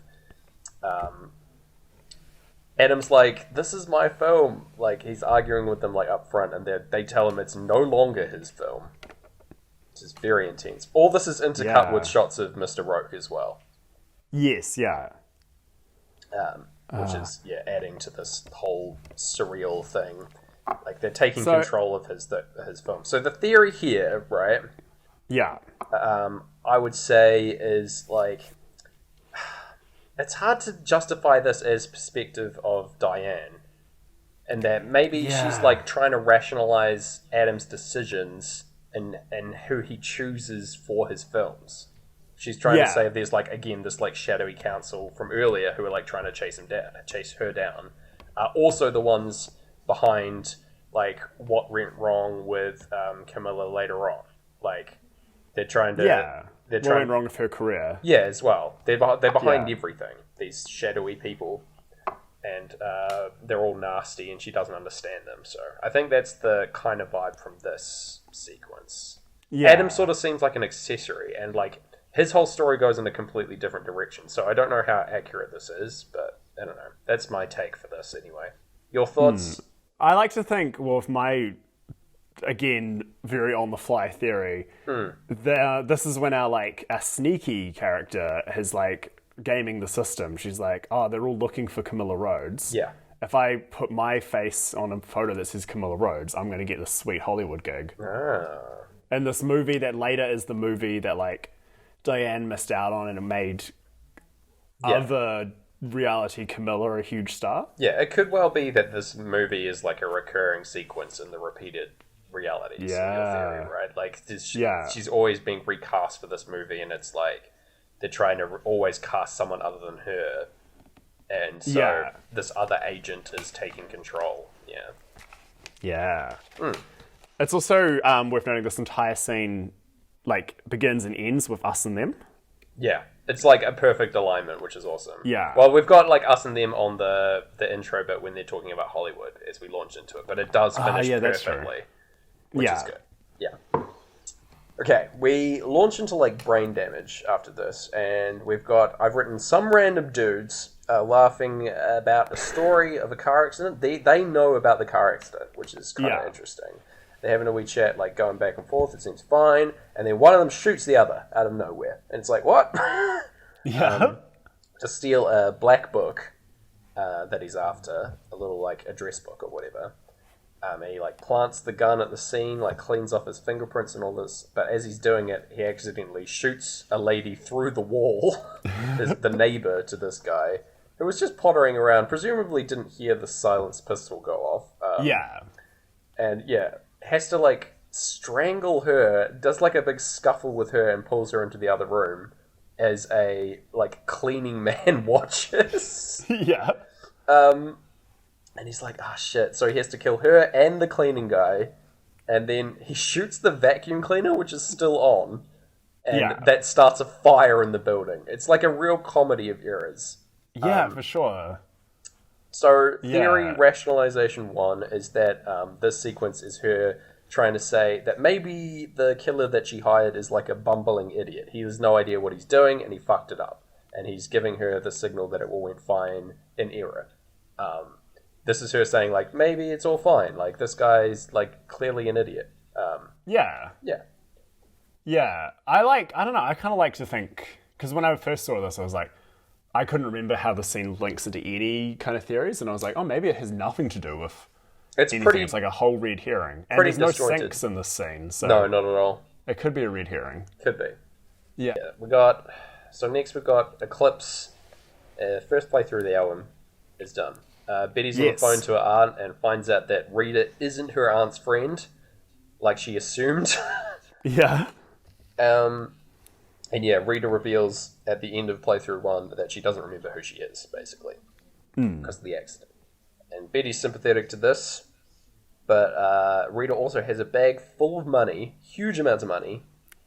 Adam's like, this is my film. Like, he's arguing with them, like, up front, and they tell him it's no longer his film. Which is very intense. All this is intercut with shots of Mr. Roke as well. Yes, yeah. Which is, adding to this whole surreal thing. Like, they're taking control of his film. So the theory here, right? Yeah. I would say is, like... It's hard to justify this as perspective of Diane. And that maybe she's, like, trying to rationalize Adam's decisions and who he chooses for his films. She's trying to say there's, like, again, this, like, shadowy council from earlier who are, like, trying to chase her down. Also the ones behind, like, what went wrong with Camilla later on. Like, they're trying to... What went wrong with her career? Yeah, as well. They're behind everything. These shadowy people, and they're all nasty, and she doesn't understand them. So I think that's the kind of vibe from this sequence. Yeah. Adam sort of seems like an accessory, and like his whole story goes in a completely different direction. So I don't know how accurate this is, but I don't know. That's my take for this, anyway. Your thoughts? I like to think, well, if my... Again, very on the fly theory. This is when our sneaky character is like gaming the system. She's like, oh, they're all looking for Camilla Rhodes. Yeah. If I put my face on a photo that says Camilla Rhodes, I'm going to get this sweet Hollywood gig. And this movie that later is the movie that like Diane missed out on and it made other reality Camilla a huge star. Yeah, it could well be that this movie is like a recurring sequence in the repeated realities in your theory, right? Like she's always being recast for this movie, and it's like they're trying to always cast someone other than her, and so this other agent is taking control. It's also worth noting this entire scene like begins and ends with us and them. It's like a perfect alignment, which is awesome. Well, we've got like us and them on the intro bit when they're talking about Hollywood as we launch into it, but it does finish perfectly. Which is good. Okay, we launch into like brain damage after this, and I've written some random dudes laughing about a story of a car accident. They know about the car accident, which is kind of interesting. They're having a wee chat, like going back and forth. It seems fine, and then one of them shoots the other out of nowhere, and it's like, what? To steal a black book that he's after, a little like address book or whatever. And he like plants the gun at the scene, like cleans off his fingerprints and all this. But as he's doing it, he accidentally shoots a lady through the wall, the neighbor to this guy, who was just pottering around, presumably didn't hear the silenced pistol go off. And has to like strangle her, does like a big scuffle with her and pulls her into the other room as a like cleaning man watches. And he's like, ah, shit. So he has to kill her and the cleaning guy. And then he shoots the vacuum cleaner, which is still on. And that starts a fire in the building. It's like a real comedy of errors. For sure. So theory rationalization 1 is that this sequence is her trying to say that maybe the killer that she hired is like a bumbling idiot. He has no idea what he's doing and he fucked it up. And he's giving her the signal that it all went fine in error. This is her saying, like, maybe it's all fine. Like, this guy's, like, clearly an idiot. I don't know, I kind of like to think... Because when I first saw this, I was like, I couldn't remember how the scene links into any kind of theories, and I was like, oh, maybe it has nothing to do with anything. It's like a whole red herring. And there's no sinks in this scene, so... No, not at all. It could be a red herring. Could be. So next we've got Eclipse. First playthrough of the album is done. Betty's on the phone to her aunt and finds out that Rita isn't her aunt's friend, like she assumed. Rita reveals at the end of playthrough 1 that she doesn't remember who she is, basically, because of the accident. And Betty's sympathetic to this, but Rita also has a bag full of money, huge amounts of money.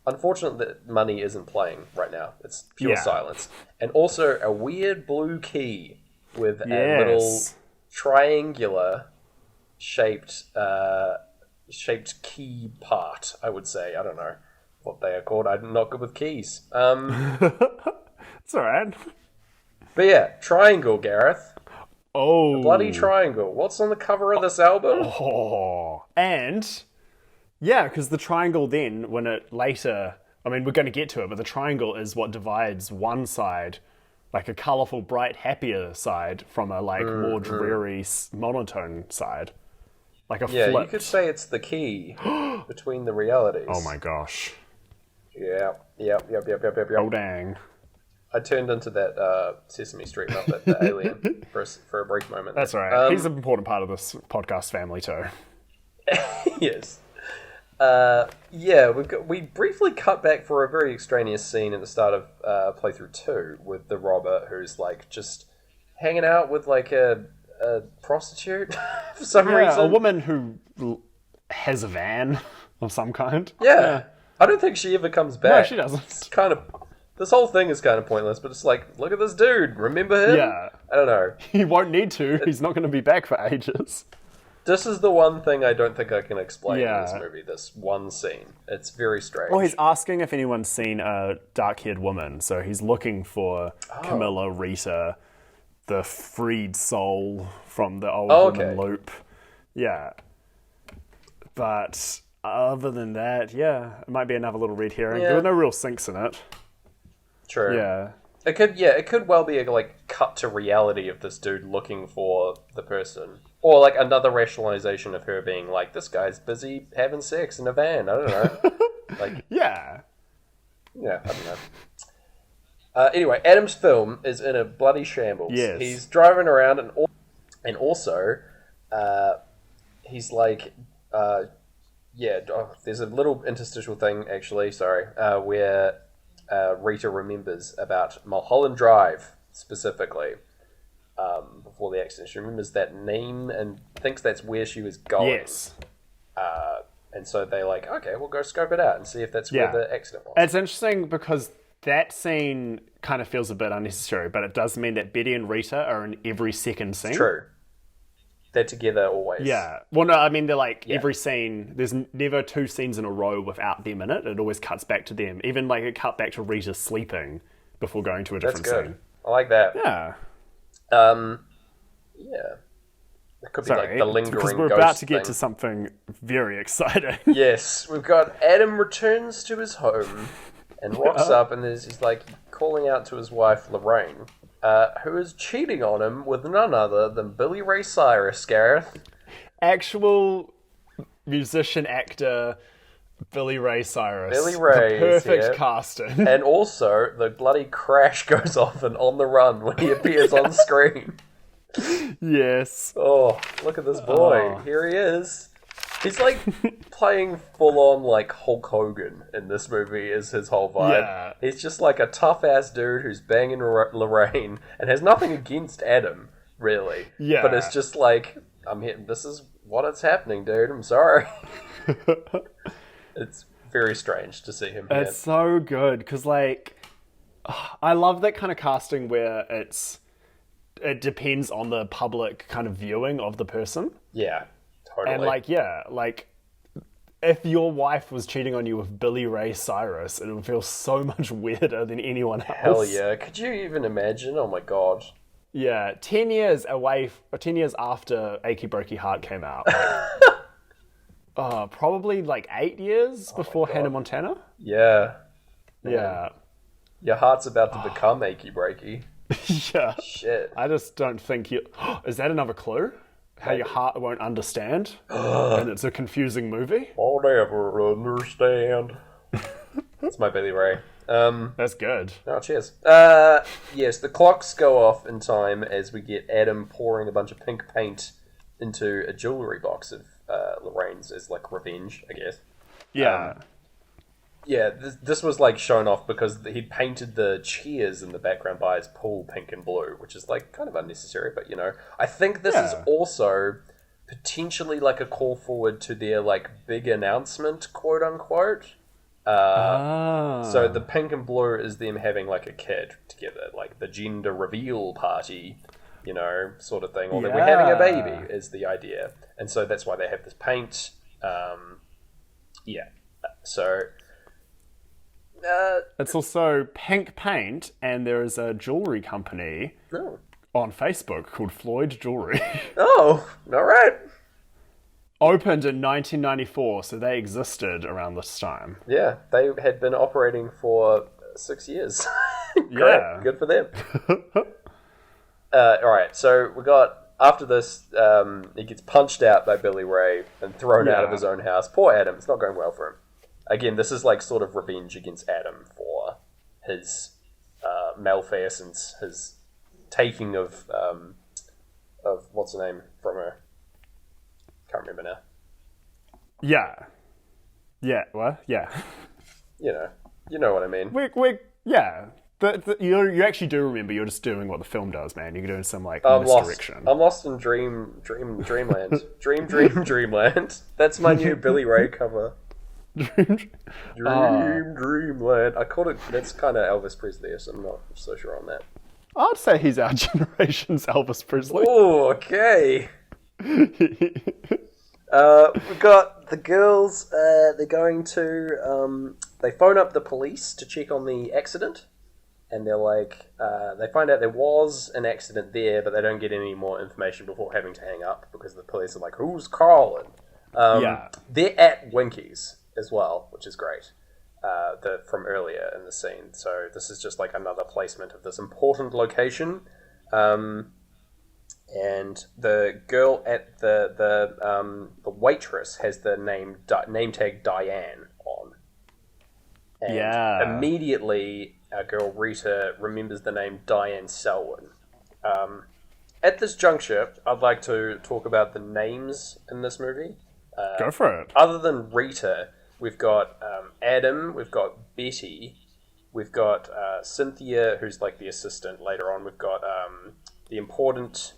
Unfortunately, the money isn't playing right now. It's pure silence. And also a weird blue key with a little triangular shaped key part, I would say. I don't know what they are called. I'm not good with keys. It's alright. But yeah, Triangle, Gareth. Oh. A bloody triangle. What's on the cover of this album? Oh. And, yeah, because the triangle then, when it later... I mean, we're going to get to it, but the triangle is what divides one side, like a colourful, bright, happier side, from a, like, more dreary, monotone side. Like a Yeah, flip. you could say it's the key between the realities. Oh my gosh. Yep. Oh dang. I turned into that Sesame Street Muppet, the alien, for a brief moment. That's right. He's an important part of this podcast family too. Yes. Yeah, we briefly cut back for a very extraneous scene at the start of playthrough 2 with the robber who's like just hanging out with like a prostitute for some reason. A woman who has a van of some kind. Yeah. I don't think she ever comes back. No, she doesn't. It's kind of... This whole thing is kind of pointless, but it's like, look at this dude. Remember him? Yeah. I don't know. He won't need to. He's not going to be back for ages. This is the one thing I don't think I can explain in this movie, this one scene. It's very strange. Well, he's asking if anyone's seen a dark-haired woman, so he's looking for Camilla, Rita, the freed soul from the old woman loop. Yeah. But other than that, yeah, it might be another little red herring. Yeah. There were no real sinks in it. True. Yeah. It could well be a like cut to reality of this dude looking for the person. Or like another rationalization of her being like, this guy's busy having sex in a van. I don't know. Like, yeah. Yeah, I don't know. Anyway, Adam's film is in a bloody shambles. Yes. He's driving around and also he's like there's a little interstitial thing actually, where Rita remembers about Mulholland Drive specifically before the accident. She remembers that name and thinks that's where she was going. Yes. And so they like, okay, we'll go scope it out and see if that's where the accident was. It's interesting because that scene kind of feels a bit unnecessary, but it does mean that Betty and Rita are in every second scene. True. They're together always. Yeah. Well, no, I mean, they're like every scene. There's never two scenes in a row without them in it. It always cuts back to them. Even like a cut back to Rita sleeping before going to a different That's good. scene. I like that. Yeah. Yeah. It could be Sorry, like the lingering because we're ghost about to get thing. to something very exciting. Yes, we've got Adam returns to his home and rocks up and he's like calling out to his wife Lorraine, who is cheating on him with none other than Billy Ray Cyrus, Gareth. Actual musician actor Billy Ray Cyrus. Billy Ray the is perfect here. casting. And also, the bloody crash goes off and On the Run when he appears on screen. Yes. Oh, look at this boy. Oh. Here he is. He's like playing full on like Hulk Hogan in this movie is his whole vibe. Yeah. He's just like a tough ass dude who's banging Lorraine and has nothing against Adam, really. Yeah. But it's just like, I'm here. This is what it's happening, dude. I'm sorry. It's very strange to see him here. It's so good because, like, I love that kind of casting where it depends on the public kind of viewing of the person. Yeah, totally. And, like, if your wife was cheating on you with Billy Ray Cyrus, it would feel so much weirder than anyone else. Hell yeah. Could you even imagine? Oh my god. Yeah, 10 years away, or 10 years after Achy Breaky Heart came out. Probably like 8 years before Hannah Montana. Yeah. Yeah. Your heart's about to become achy breaky. Yeah. Shit. I just don't think you... Is that another clue? How your heart won't understand? And it's a confusing movie? I'll never understand. That's my Billy Ray. That's good. Oh, cheers. Yes, the clocks go off in time as we get Adam pouring a bunch of pink paint into a jewellery box of Lorraine's as like revenge, I guess. Yeah. Yeah, this was like shown off because he'd painted the cheers in the background by his pool pink and blue, which is like kind of unnecessary, but you know. I think this is also potentially like a call forward to their like big announcement, quote unquote. So the pink and blue is them having like a kid together, like the gender reveal party, you know, sort of thing. Or that we're having a baby is the idea. And so that's why they have this paint. So... It's also pink paint, and there is a jewelry company on Facebook called Floyd Jewelry. Oh, all right. Opened in 1994, so they existed around this time. Yeah, they had been operating for 6 years. Great, Yeah. good for them. All right, so we got, after this, he gets punched out by Billy Ray and thrown out of his own house. Poor Adam, it's not going well for him. Again, this is like sort of revenge against Adam for his malfeasance, his taking of what's her name from her. Can't remember now. Yeah. Yeah, what? Yeah. You know what I mean. Yeah. You actually do remember, you're just doing what the film does, man. You're doing some, like, misdirection. I'm lost in dreamland. Dreamland. That's my new Billy Ray cover. Dreamland. I called it, that's kind of Elvis Presley-ish. I'm not so sure on that. I'd say he's our generation's Elvis Presley. Oh, okay. We've got the girls, they're going to, they phone up the police to check on the accident, and they're like, they find out there was an accident there, but they don't get any more information before having to hang up, because the police are like, who's calling? They're at Winky's as well, which is great, from earlier in the scene, so this is just like another placement of this important location. And the girl at the waitress has the name tag Diane on. And immediately our girl Rita remembers the name Diane Selwyn. At this juncture, I'd like to talk about the names in this movie. Go for it. Other than Rita, we've got Adam, we've got Betty, we've got Cynthia, who's like the assistant later on. We've got the important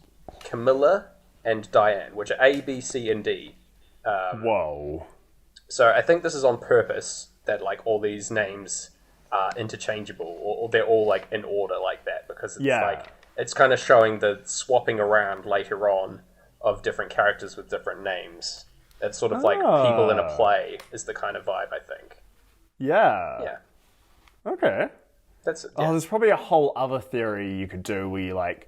Camilla and Diane, which are A, B, C, and D. Whoa. So I think this is on purpose, that like all these names are interchangeable, or they're all like in order like that, because it's like it's kind of showing the swapping around later on of different characters with different names. It's sort of like people in a play is the kind of vibe, I think. Yeah. Yeah. Okay. That's it. Oh, there's probably a whole other theory you could do where you like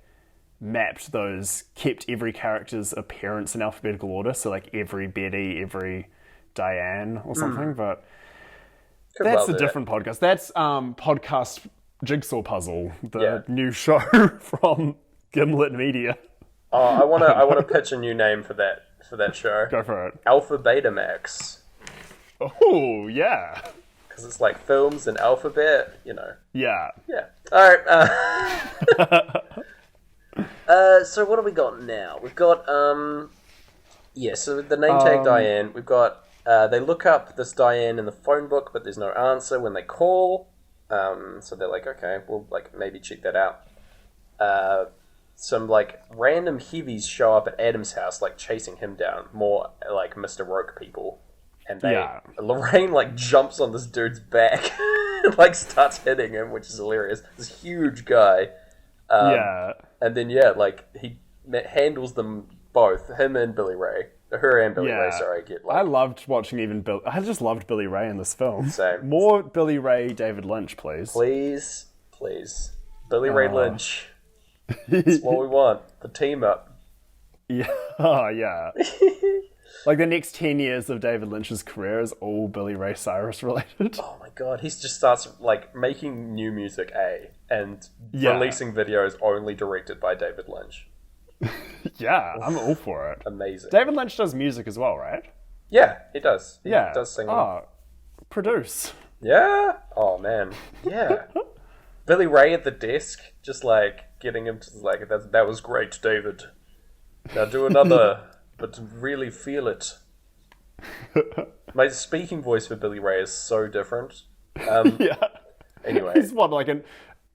kept every character's appearance in alphabetical order, so like every Betty, every Diane or something, but that's a different podcast. That's podcast Jigsaw Puzzle, the new show from Gimlet Media. Oh, I want to pitch a new name for that show. Go for it. Alpha Betamax. Oh, yeah. Because it's like films and alphabet, Yeah. Yeah. All right. So what have we got now? We've got so the name tag Diane. We've got they look up this Diane in the phone book, but there's no answer when they call. So they're like, okay, we'll like maybe check that out. Some like random heavies show up at Adam's house, like chasing him down, more like Mr. Roke people. And Lorraine like jumps on this dude's back and like starts hitting him, which is hilarious. This huge guy. And then like he handles them both, him and Billy Ray. Her and Billy Ray, sorry. I loved watching I just loved Billy Ray in this film. Same. More Billy Ray, David Lynch, please. Please. Billy Ray Lynch. That's what we want. The team up. Yeah. Oh, yeah. Like the next 10 years of David Lynch's career is all Billy Ray Cyrus related. Oh my god, he just starts like making new music, and releasing videos only directed by David Lynch. Yeah, I'm all for it. Amazing. David Lynch does music as well, right? Yeah, he does. He does sing. Produce. Yeah? Oh man. Yeah. Billy Ray at the desk, just like getting him to like, that was great, David. Now do another, but really feel it. My speaking voice for Billy Ray is so different. Anyway. He's like an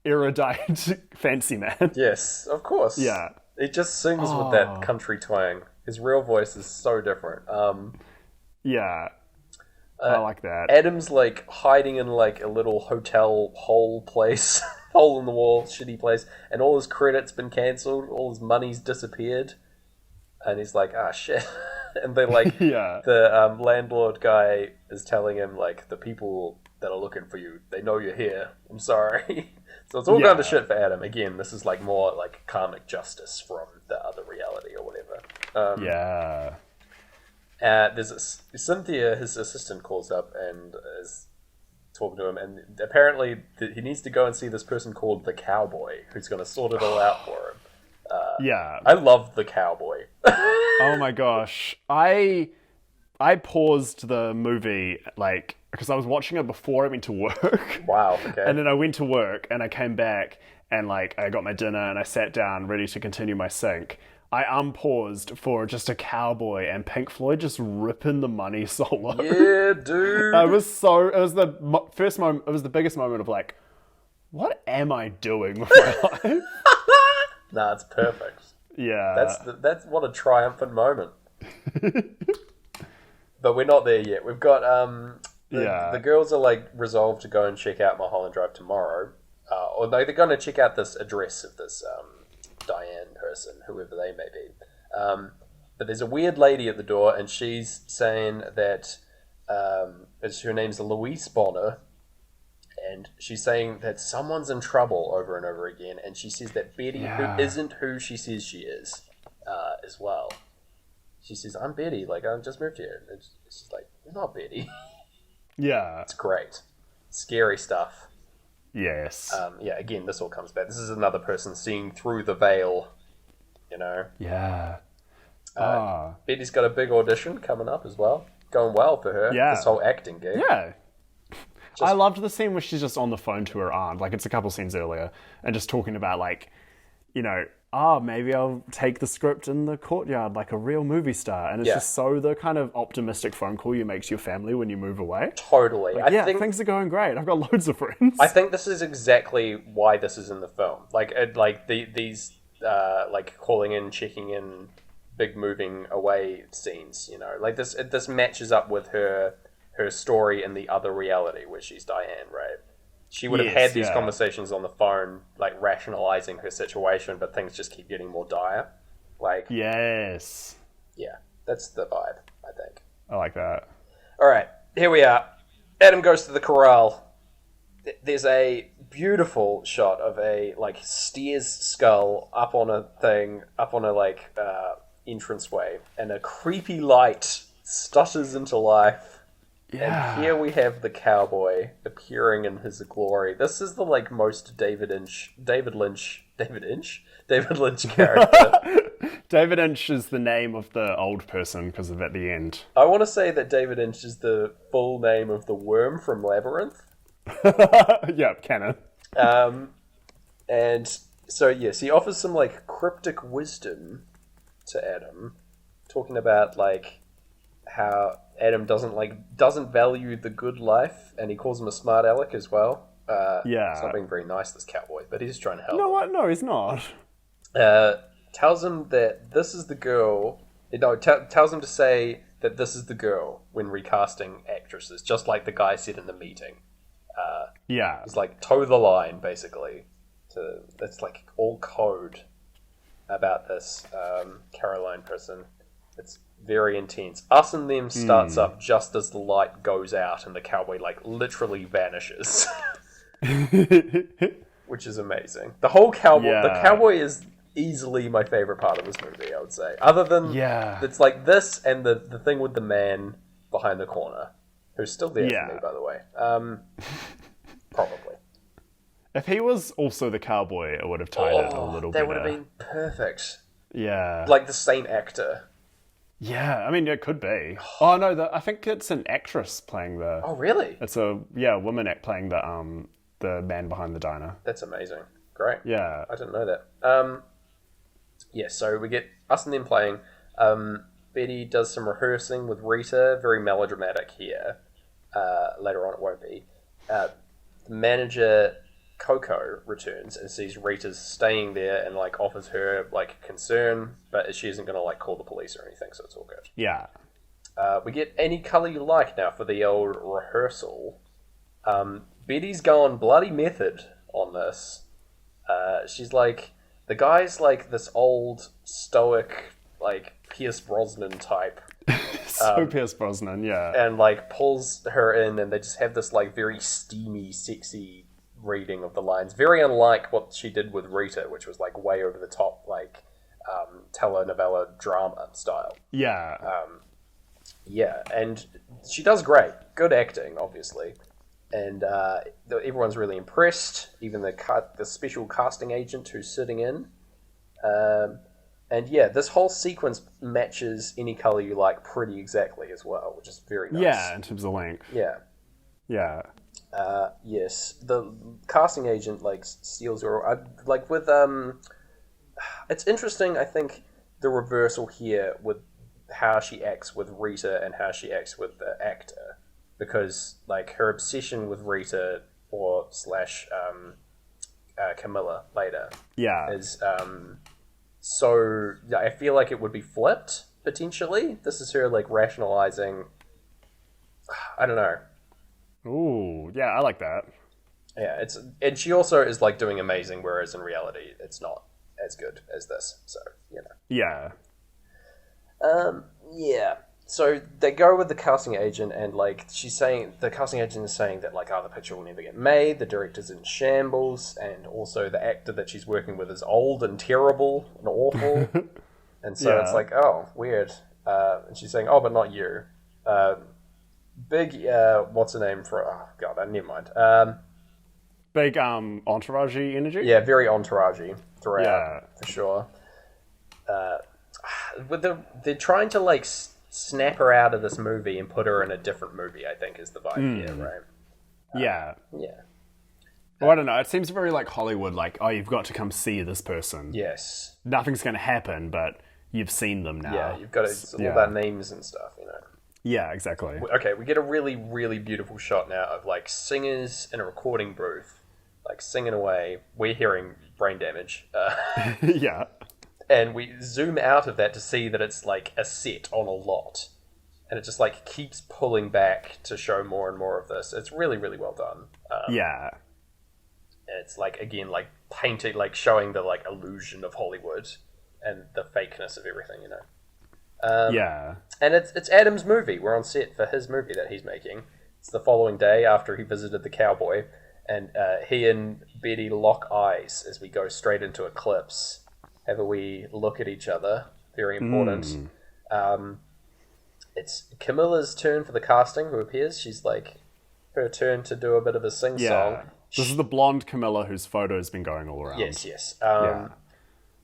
erudite fancy man. Yes, of course. Yeah. He just sings with that country twang. His real voice is so different. Yeah. I like that. Adam's like hiding in like a little hotel hole place, hole in the wall, shitty place, and all his credits been cancelled, all his money's disappeared, and he's like, shit. and they like Yeah. the landlord guy is telling him like the people that are looking for you, they know you're here. I'm sorry. So it's all gone to shit for Adam. Again, this is like more like karmic justice from the other reality or whatever. Yeah. Cynthia, his assistant, calls up and is talking to him, and apparently he needs to go and see this person called the Cowboy, who's going to sort it all out for him. Yeah. I love the Cowboy. Oh my gosh. I paused the movie, like, because I was watching it before I went to work. Wow, okay. And then I went to work, and I came back, and, like, I got my dinner, and I sat down, ready to continue my sync. I unpaused for just a cowboy and Pink Floyd just ripping the money solo. Yeah, dude. It was the first moment, it was the biggest moment of, like, what am I doing with my life? Nah, it's perfect. Yeah. That's what a triumphant moment. But we're not there yet. We've got the girls are like resolved to go and check out Mulholland Drive tomorrow, or they're going to check out this address of this Diane person, whoever they may be. But there's a weird lady at the door, and she's saying that her name's Louise Bonner, and she's saying that someone's in trouble over and over again, and she says that Betty, who isn't who she says she is, as well. She says, I'm Betty, like, I just moved here. And she's like, you're not Betty. Yeah. It's great. Scary stuff. Yes. Again, this all comes back. This is another person seeing through the veil, you know? Yeah. Betty's got a big audition coming up as well. Going well for her. Yeah. This whole acting gig. Yeah. I loved the scene where she's just on the phone to her aunt, like it's a couple scenes earlier, and just talking about, like, you know, maybe I'll take the script in the courtyard like a real movie star. And it's just so the kind of optimistic phone call you make to your family when you move away. Totally. Like, I think things are going great. I've got loads of friends. I think this is exactly why this is in the film. These calling in, checking in, big moving away scenes, you know. Like this matches up with her story in the other reality where she's Diane, right? She would have had these conversations on the phone, like rationalizing her situation, but things just keep getting more dire. Like, yes. Yeah, that's the vibe, I think. I like that. All right, here we are. Adam goes to the corral. There's a beautiful shot of a, like, steer's skull up on a entranceway, and a creepy light stutters into life. Yeah. And here we have the cowboy appearing in his glory. This is the most David Lynch character. David Inch is the name of the old person because of at the end. I want to say that David Inch is the full name of the worm from Labyrinth. Yep, canon. And so yes, he offers some cryptic wisdom to Adam, talking about how Adam doesn't value the good life, and he calls him a smart aleck as well. It's not being very nice, this cowboy, but he's trying to help. No, what? No, he's not. Tells him that this is the girl. Tells him to say that this is the girl when recasting actresses, just like the guy said in the meeting. He's toe the line, basically. That's all code about this Caroline person. It's very intense. Us and Them starts up just as the light goes out and the cowboy literally vanishes. Which is amazing. The cowboy is easily my favorite part of this movie, I would say. Other than it's this and the thing with the man behind the corner, who's still there for me, by the way. Probably. If he was also the cowboy, it would have tied it a little bit. That would have been perfect. Yeah. The same actor. Yeah, I mean, it could be. Oh, no, I think it's an actress playing the... Oh, really? It's a woman playing the man behind the diner. That's amazing. Great. Yeah. I didn't know that. So we get us and Them playing. Betty does some rehearsing with Rita, very melodramatic here. Later on it won't be. The manager... Coco returns and sees Rita's staying there and offers her concern, but she isn't going to call the police or anything, so it's all good. Yeah. We get Any Colour You Like now for the old rehearsal. Betty's going bloody method on this. She's the guy's this old stoic Pierce Brosnan type. So Pierce Brosnan, yeah. And like pulls her in, and they just have this like very steamy, sexy reading of the lines. Very unlike what she did with Rita, which was like way over the top, like telenovela drama style. Yeah. Yeah, and she does great. Good acting, obviously. And everyone's really impressed, even the special casting agent who's sitting in. And yeah, this whole sequence matches Any Color You Like pretty exactly as well, which is very nice. Yeah, in terms of length. Yeah. Yeah. Yes, the casting agent like steals her. Like with it's interesting. I think the reversal here with how she acts with Rita and how she acts with the actor, because like her obsession with Rita or slash Camilla later, is so I feel like it would be flipped potentially. This is her like rationalizing. I don't know. Ooh, yeah, I like that. Yeah, and she also is like doing amazing, whereas in reality, it's not as good as this. So Yeah. Yeah. So they go with the casting agent, and like the casting agent is saying that like, the picture will never get made. The director's in shambles, and also the actor that she's working with is old and terrible and awful. And so it's like, oh, weird. And she's saying, oh, but not you. Big, what's her name for? Oh god, never mind. Big entourage energy. Yeah, very entourage throughout, Yeah. for sure. They're trying to like snap her out of this movie and put her in a different movie, I think, is the vibe here, right? Yeah. Yeah. Well, I don't know. It seems very like Hollywood, like, oh, you've got to come see this person. Yes. Nothing's going to happen, but you've seen them now. Yeah, you've got to, it's all about names and stuff, Yeah, exactly. Okay, we get a really, really beautiful shot now of like singers in a recording booth, like singing away. We're hearing brain damage. Yeah. And we zoom out of that to see that it's like a set on a lot. And it just like keeps pulling back to show more and more of this. It's really, really well done. Yeah. And it's like, again, like painting, like showing the like illusion of Hollywood and the fakeness of everything, Yeah. And it's Adam's movie. We're on set for his movie that he's making. It's the following day after he visited the cowboy. And he and Betty lock eyes as we go straight into eclipse. Have a wee look at each other. Very important. It's Camilla's turn for the casting, who appears. She's like, her turn to do a bit of a sing-song. Yeah. This is the blonde Camilla whose photo has been going all around. Yes.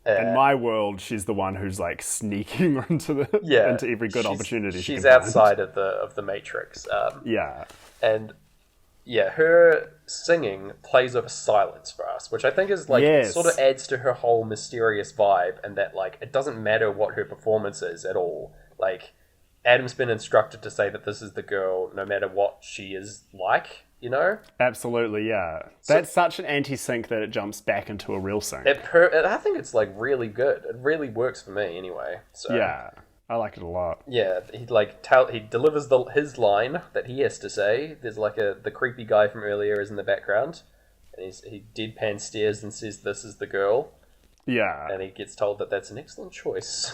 In my world, she's the one who's like sneaking into every good opportunity. She's outside of the Matrix. And yeah, her singing plays over silence for us, which I think is like sort of adds to her whole mysterious vibe, and that like it doesn't matter what her performance is at all. Like Adam's been instructed to say that this is the girl, no matter what she is like. Absolutely, yeah. That's such an anti-sync that it jumps back into a real sync. I think it's like really good. It really works for me anyway. So yeah, I like it a lot. Yeah, he delivers his line that he has to say. There's like the creepy guy from earlier is in the background, and he deadpan stares and says, "This is the girl." Yeah, and he gets told that that's an excellent choice.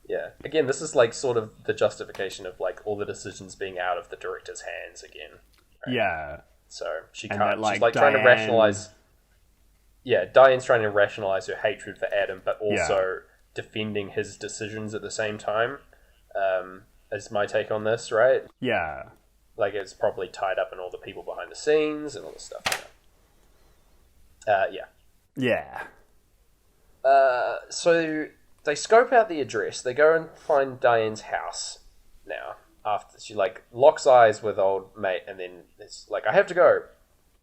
Yeah. Again, this is like sort of the justification of like all the decisions being out of the director's hands again. Right? Yeah. So she And can't. that, like, she's like trying to rationalize. Yeah, Diane's trying to rationalize her hatred for Adam, but also defending his decisions at the same time. Is my take on this, right? Yeah. Like it's probably tied up in all the people behind the scenes and all this stuff. Yeah. Yeah. So they scope out the address. They go and find Diane's house now. After she like locks eyes with old mate, and then it's like, I have to go.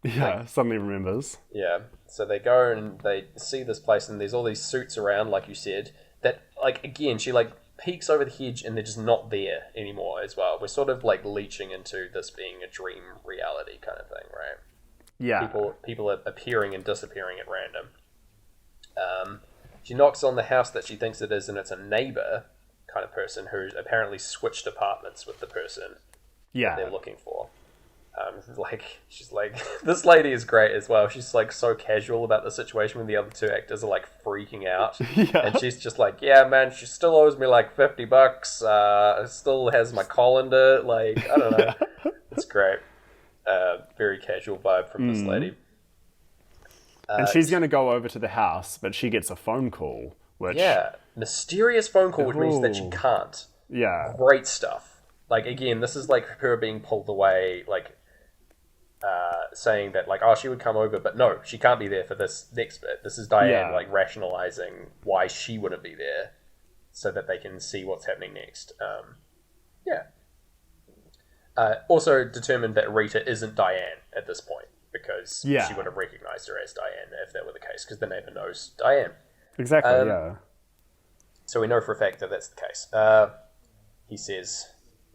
Yeah, suddenly remembers. Yeah. So they go and they see this place, and there's all these suits around, like you said. That like again, she like peeks over the hedge, and they're just not there anymore as well. We're sort of like leeching into this being a dream reality kind of thing, right? Yeah. People are appearing and disappearing at random. She knocks on the house that she thinks it is, and it's a neighbor kind of person who's apparently switched apartments with the person that they're looking for. She's like, this lady is great as well. She's like so casual about the situation when the other two actors are like freaking out. Yeah. And she's just like, yeah, man, she still owes me like $50. Still has my colander. Like, I don't know. It's great. Very casual vibe from this lady. And she's going to go over to the house, but she gets a phone call, which... Yeah, mysterious phone call, which means that she can't. Yeah. Great stuff. Like, again, this is like her being pulled away, like, saying that, like, oh, she would come over, but no, she can't be there for this next bit. This is Diane, like, rationalizing why she wouldn't be there so that they can see what's happening next. Also determined that Rita isn't Diane at this point, because she would have recognized her as Diane if that were the case, because the neighbor knows Diane. Exactly, yeah. So we know for a fact that that's the case. He says,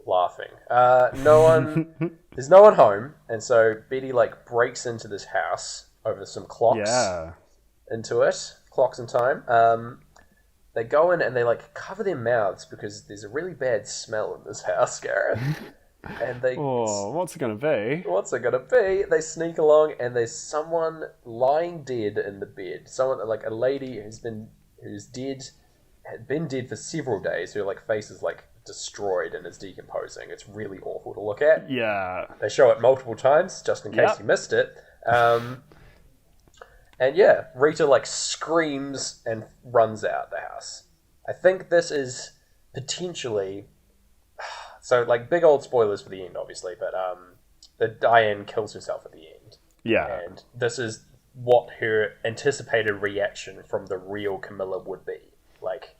laughing. There's no one home, and so Betty, like, breaks into this house over some clocks into it, clocks in time. They go in and they, like, cover their mouths because there's a really bad smell in this house, Gareth. And they... Oh, what's it going to be? What's it going to be? They sneak along and there's someone lying dead in the bed. Someone, like, a lady had been dead for several days, her, like, face is, like, destroyed and is decomposing. It's really awful to look at. Yeah. They show it multiple times, just in case you missed it. And yeah, Rita, like, screams and runs out the house. I think this is potentially... So, like, big old spoilers for the end, obviously, but the Diane kills herself at the end. Yeah. And this is what her anticipated reaction from the real Camilla would be. Like,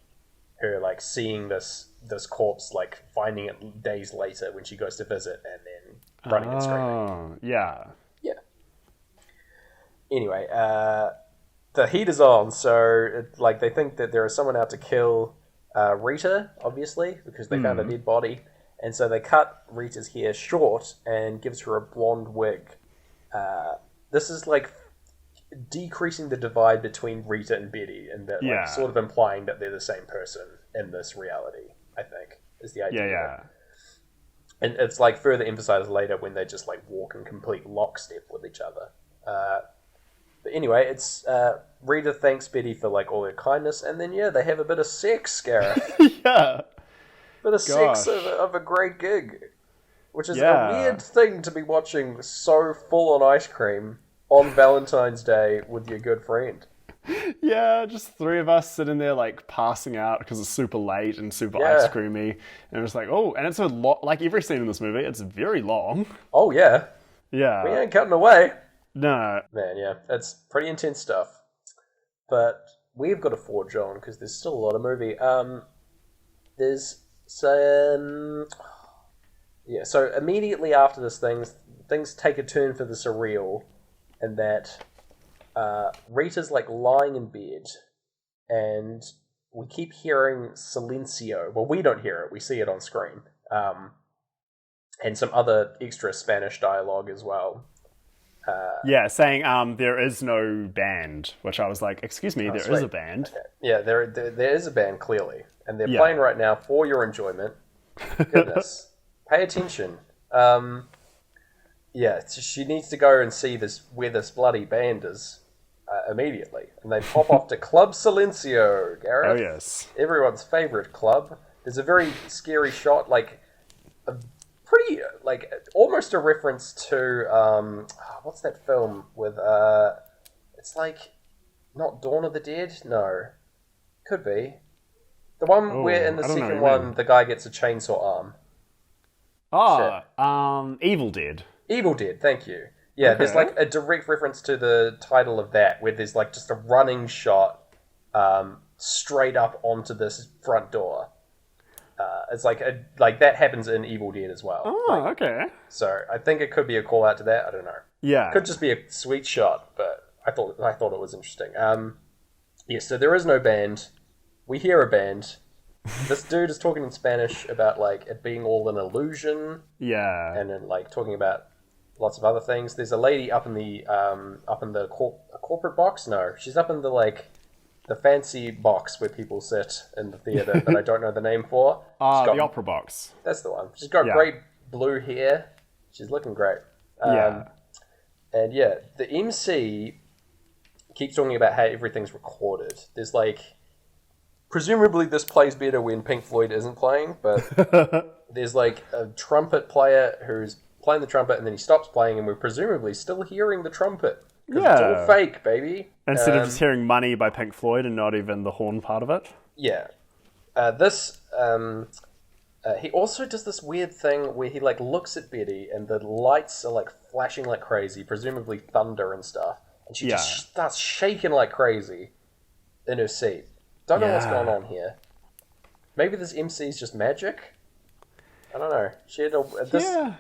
her, like, seeing this corpse, like, finding it days later when she goes to visit, and then running and screaming. Yeah. Yeah. Anyway, the heat is on, so, like, they think that there is someone out to kill Rita, obviously, because they found a dead body. And so they cut Rita's hair short and gives her a blonde wig. This is, like, decreasing the divide between Rita and Betty, and that, like, sort of implying that they're the same person in this reality, I think, is the idea. Yeah. And it's, like, further emphasized later when they just, like, walk in complete lockstep with each other. But anyway, it's Rita thanks Betty for, like, all her kindness, and then, they have a bit of sex, Gareth. Yeah. Bit of sex of a great gig. Which is a weird thing to be watching so full on ice cream on Valentine's Day with your good friend. Yeah, just three of us sitting there, like, passing out because it's super late and super ice creamy. And it's like, oh, and it's a lot, like every scene in this movie, it's very long. Oh, yeah. Yeah. We ain't cutting away. No. Man, yeah, it's pretty intense stuff. But we've got to forge on because there's still a lot of movie. There's some... Yeah, so immediately after this, things take a turn for the surreal, and that Rita's, like, lying in bed, and we keep hearing silencio. Well, we don't hear it, we see it on screen. And some other extra Spanish dialogue as well. Saying there is no band, which I was like, excuse me, there is a band. Okay. Yeah, there is a band, clearly, and they're playing right now for your enjoyment. Goodness. Pay attention. She needs to go and see where this bloody band is immediately. And they pop off to Club Silencio, Gareth. Oh, yes. Everyone's favourite club. There's a very scary shot, like, a pretty, like, almost a reference to, what's that film with, it's like, not Dawn of the Dead? No. Could be. The one where in the second one, the guy gets a chainsaw arm. Evil Dead. Evil Dead, thank you. Yeah, okay. There's, like, a direct reference to the title of that, where there's, like, just a running shot straight up onto this front door. It's like that happens in Evil Dead as well. Oh, okay. So I think it could be a call out to that. I don't know. Yeah, could just be a sweet shot, but I thought it was interesting. So there is no band. We hear a band. This dude is talking in Spanish about, like, it being all an illusion. Yeah. And then, like, talking about lots of other things. There's a lady up in the corporate box. No, she's up in the, like, the fancy box where people sit in the theater that I don't know the name for. The opera box. That's the one. She's got great blue hair. She's looking great. Yeah. And yeah, the MC keeps talking about how everything's recorded. There's like, presumably this plays better when Pink Floyd isn't playing, but there's like a trumpet player who's playing the trumpet and then he stops playing and we're presumably still hearing the trumpet. Because it's all fake, baby. Instead of just hearing Money by Pink Floyd and not even the horn part of it. Yeah. He also does this weird thing where he like looks at Betty and the lights are like flashing like crazy, presumably thunder and stuff. And she just starts shaking like crazy in her seat. Don't know what's going on here. Maybe this MC is just magic? I don't know.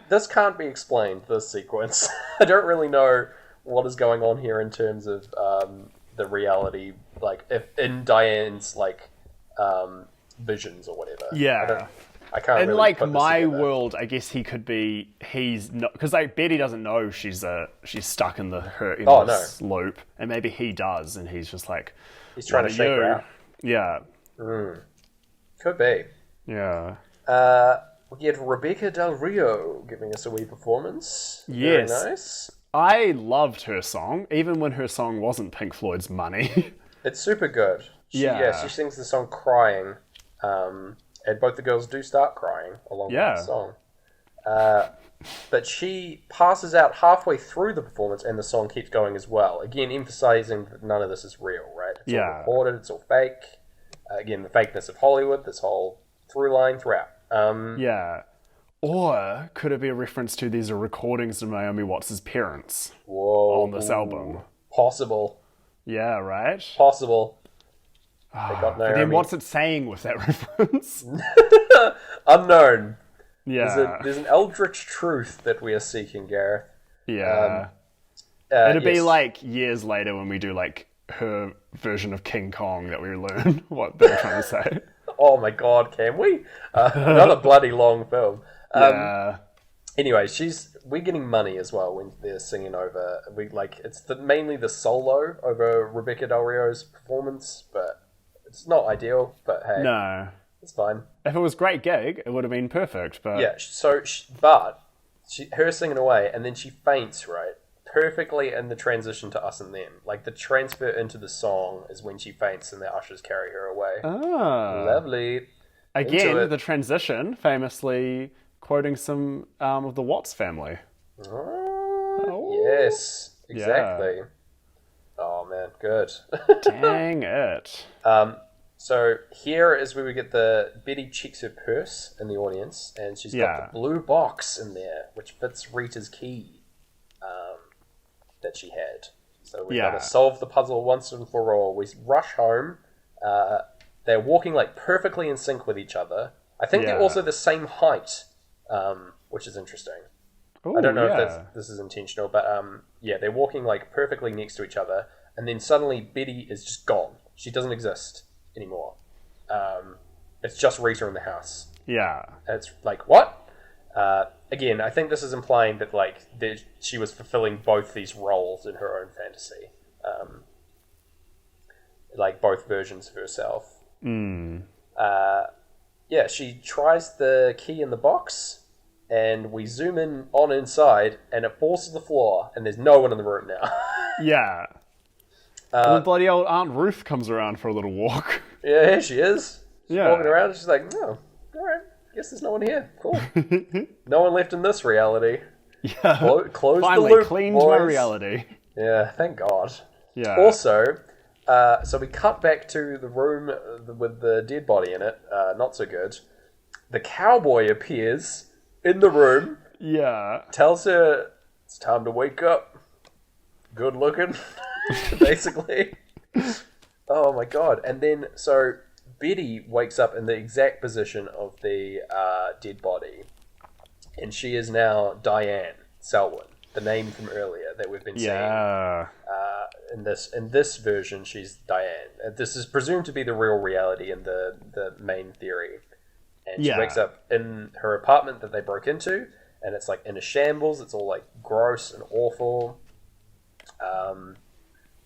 This can't be explained, this sequence. I don't really know what is going on here in terms of the reality, like if in Diane's like visions or whatever. Yeah. I can't in really like put this my together. world, I guess he's not, because like Betty doesn't know she's stuck in her endless loop, and maybe he does, and he's just like, he's trying to shake her out. Yeah. Could be. Yeah. We get Rebecca Del Rio giving us a wee performance. Yes. Very nice. I loved her song, even when her song wasn't Pink Floyd's Money. It's super good. She sings the song crying, and both the girls do start crying along with the song. But she passes out halfway through the performance and the song keeps going as well. Again, emphasizing that none of this is real, right? It's all recorded, it's all fake. Again, the fakeness of Hollywood, this whole through line throughout. Or could it be a reference to these are recordings of Naomi Watts' parents on this album? Possible. Yeah, right? Possible. They got Naomi. But then what's it saying with that reference? Unknown. Yeah. There's an eldritch truth that we are seeking, Gareth. Yeah. It'd be like years later when we do like her version of King Kong that we learn what they're trying to say. Oh my god, can we? Another bloody long film. Anyway, we're getting money as well when they're singing over. It's mainly the solo over Rebecca Del Rio's performance, but it's not ideal. But hey, no, it's fine. If it was a great gig, it would have been perfect. But yeah, her singing away, and then she faints right perfectly in the transition to Us and Them. Like the transfer into the song is when she faints, and the ushers carry her away. Ah, lovely. Again, the transition, famously quoting some of the Watts family. Oh, yes, exactly. Yeah. Oh man, good. Dang it. So here is where we get Betty checks her purse in the audience, and she's got the blue box in there, which fits Rita's key that she had. So we've got to solve the puzzle once and for all. We rush home. They're walking like perfectly in sync with each other. I think they're also the same height, which is interesting. Ooh, I don't know if this is intentional, but they're walking like perfectly next to each other, and then suddenly Betty is just gone. She doesn't exist anymore. It's just Rita in the house. Yeah. And it's like, what? Again, I think this is implying that she was fulfilling both these roles in her own fantasy. Both versions of herself. She tries the key in the box, and we zoom in on inside, and it falls to the floor, and there's no one in the room now. Yeah. And the bloody old Aunt Ruth comes around for a little walk. Yeah, here she is. She's walking around, and she's like, oh, alright, guess there's no one here. Cool. No one left in this reality. Yeah. Close the loop, cleaned boys. my reality. Yeah, thank God. Yeah. Also, so we cut back to the room with the dead body in it. Not so good. The cowboy appears in the room. Yeah. Tells her it's time to wake up. Good looking, basically. Oh my God. And then, so Betty wakes up in the exact position of the dead body. And she is now Diane Selwyn, the name from earlier that we've been seeing. Yeah. In this version, she's Diane. This is presumed to be the real reality in the main theory. And she wakes up in her apartment that they broke into, and it's like in a shambles. It's all like gross and awful.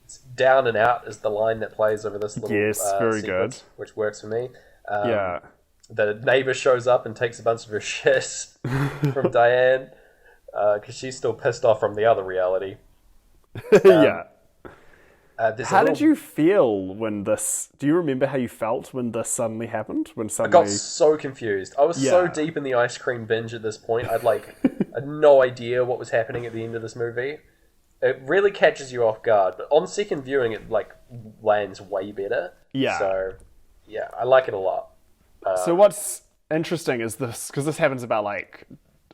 It's down and out is the line that plays over this little very sequence, good, which works for me. The neighbor shows up and takes a bunch of her shit from Diane. because she's still pissed off from the other reality. Yeah. How did you feel when this... Do you remember how you felt when this suddenly happened? When I suddenly... got so confused. I was so deep in the ice cream binge at this point. I had no idea what was happening at the end of this movie. It really catches you off guard, but on second viewing, it lands way better. Yeah. So, yeah, I like it a lot. So what's interesting is this, because this happens about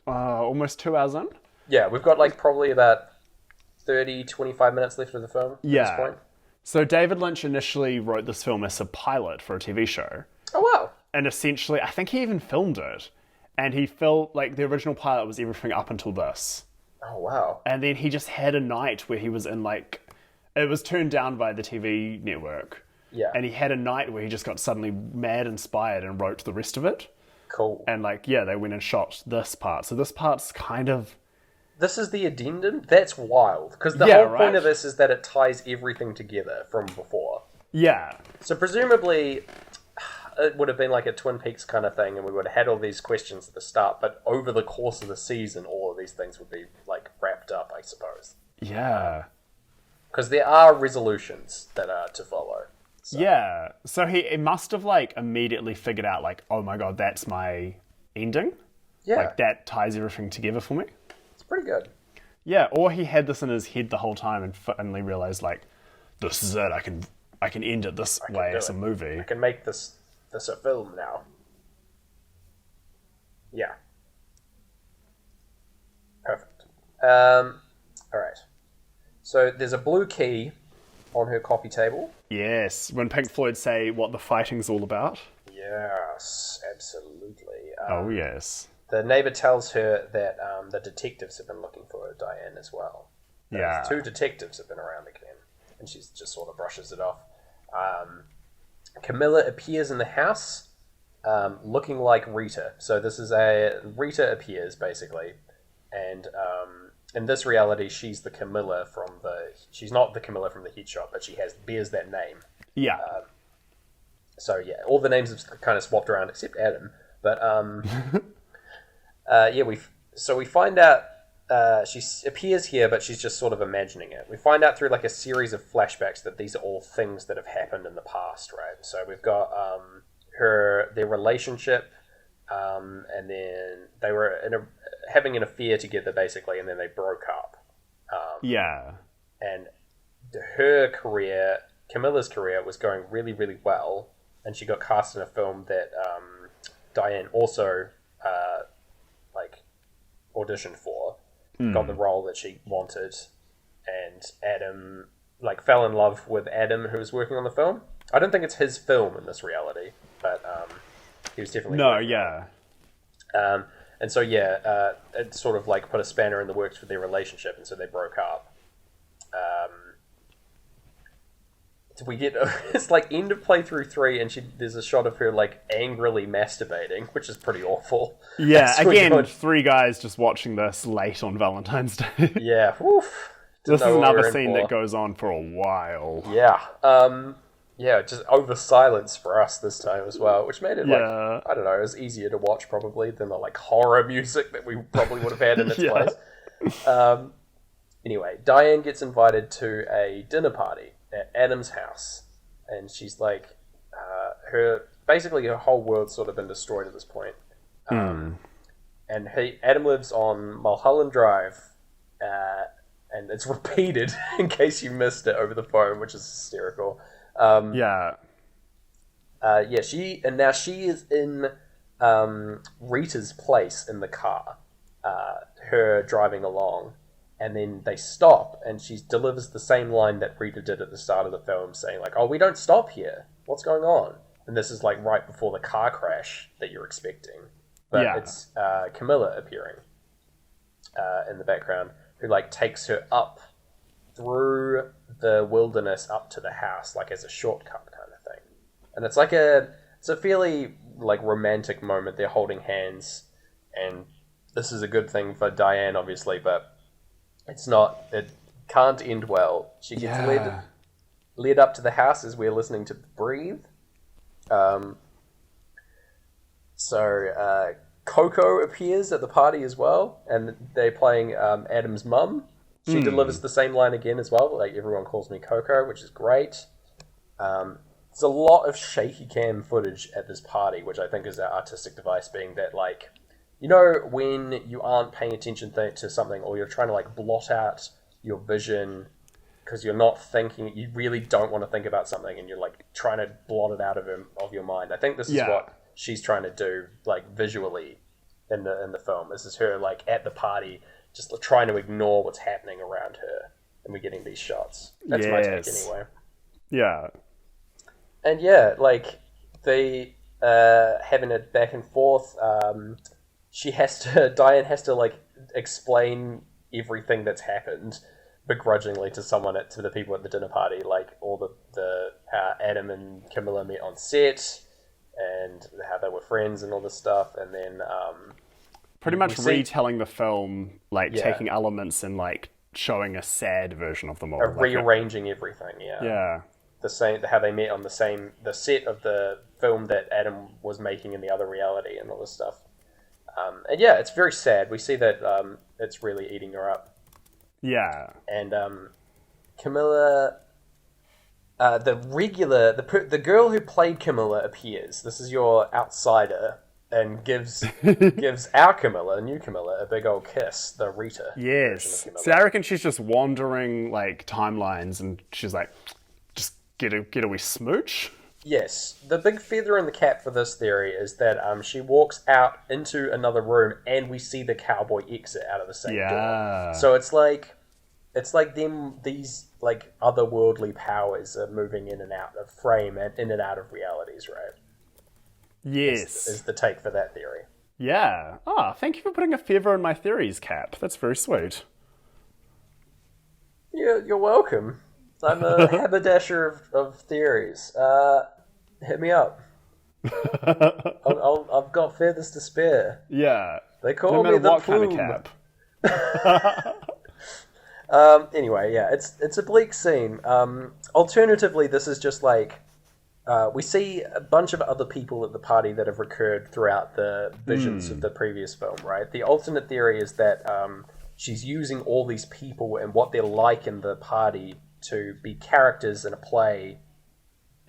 almost 2 hours in. Yeah, we've got probably about 30, 25 minutes left of the film at this point. So David Lynch initially wrote this film as a pilot for a TV show. Oh, wow. And essentially, I think he even filmed it. And he felt the original pilot was everything up until this. Oh, wow. And then he just had a night where he was in it was turned down by the TV network. Yeah. And he had a night where he just got suddenly mad inspired and wrote the rest of it. Cool. And they went and shot this part. So this part's kind of... This is the addendum? That's wild. Because the whole point of this is that it ties everything together from before. Yeah. So presumably, it would have been like a Twin Peaks kind of thing, and we would have had all these questions at the start, but over the course of the season, all of these things would be, wrapped up, I suppose. Yeah. Because there are resolutions that are to follow. So. Yeah. So he must have, immediately figured out, oh my god, that's my ending. Yeah. That ties everything together for me. It's pretty good. Yeah, or he had this in his head the whole time and finally realized, this is it. I can end it this way as a movie. I can make this a film now. Yeah. Perfect. Alright. So there's a blue key on her coffee table. Yes, when Pink Floyd say what the fighting's all about. Yes, absolutely. Oh, yes. The neighbor tells her that the detectives have been looking for Diane as well. Yeah. 2 detectives have been around again. And she just sort of brushes it off. Camilla appears in the house looking like Rita. So this is Rita appears, basically. And in this reality, she's the Camilla she's not the Camilla from the Heat Shop, but she bears that name. Yeah. So yeah, all the names have kind of swapped around except Adam. But we find out she appears here, but she's just sort of imagining it. We find out through a series of flashbacks that these are all things that have happened in the past, right? So we've got their relationship, and then they were having an affair together, basically, and then they broke up. Yeah. And her career, Camilla's career, was going really, really well, and she got cast in a film that Diane also auditioned for. Got the role that she wanted, and Adam fell in love with Adam, who was working on the film. I don't think it's his film in this reality, but he was definitely and so it sort of put a spanner in the works for their relationship, and so they broke up. We get it's end of playthrough 3, and there's a shot of her angrily masturbating, which is pretty awful. Yeah, again, 3 guys just watching this late on Valentine's Day. Yeah, oof. This is another scene that goes on for a while. Yeah, just over silence for us this time as well, which made it I don't know, it was easier to watch probably than the horror music that we probably would have had in its place. Anyway, Diane gets invited to a dinner party at Adam's house, and she's her whole world's sort of been destroyed at this point. And Adam lives on Mulholland Drive, and it's repeated in case you missed it over the phone, which is hysterical. She is in Rita's place in the car, her driving along. And then they stop, and she delivers the same line that Rita did at the start of the film, saying oh, we don't stop here. What's going on? And this is right before the car crash that you're expecting. But it's Camilla appearing in the background, who takes her up through the wilderness up to the house, as a shortcut kind of thing. And it's it's a fairly romantic moment. They're holding hands, and this is a good thing for Diane, obviously, but it can't end well. She gets led up to the house as we're listening to Breathe. Coco appears at the party as well, and they're playing Adam's mum. She delivers the same line again as well, like, everyone calls me Coco, which is great. There's a lot of shaky cam footage at this party, which I think is an artistic device, being that, like, you know, when you aren't paying attention to something, or you're trying to, like, blot out your vision because you're not thinking, you really don't want to think about something, and you're, like, trying to blot it out of your mind. I think this is what she's trying to do, like, visually in the film. This is her, like, at the party, just trying to ignore what's happening around her, and we're getting these shots. That's my take anyway. Yeah. And yeah, like, they having it back and forth. Diane has to, like, explain everything that's happened begrudgingly to the people at the dinner party, like all the how Adam and Camilla met on set and how they were friends and all this stuff, and then pretty much retelling the film, like taking elements and like showing a sad version of them all, rearranging everything. The same, how they met on the set of the film that Adam was making in the other reality and all this stuff. And yeah, it's very sad. We see that it's really eating her up. Yeah. And Camilla, the girl who played Camilla appears. This is your outsider, and gives our Camilla, new Camilla, a big old kiss. The Rita. Yes. So I reckon she's just wandering like timelines, and she's like, just get a wee smooch. Yes, the big feather in the cap for this theory is that she walks out into another room, and we see the cowboy exit out of the same door. So it's like these like otherworldly powers are moving in and out of frame and in and out of realities, right? Yes, is the take for that theory. Yeah. Thank you for putting a feather in my theories cap. That's very sweet. Yeah, you're welcome. I'm a haberdasher of theories. Hit me up. I've got feathers to spare. Yeah. They call me the plume. Kind of cap. Anyway, yeah, it's a bleak scene. Alternatively, this is just like we see a bunch of other people at the party that have recurred throughout the visions of the previous film, right? The alternate theory is that she's using all these people and what they're like in the party to be characters in a play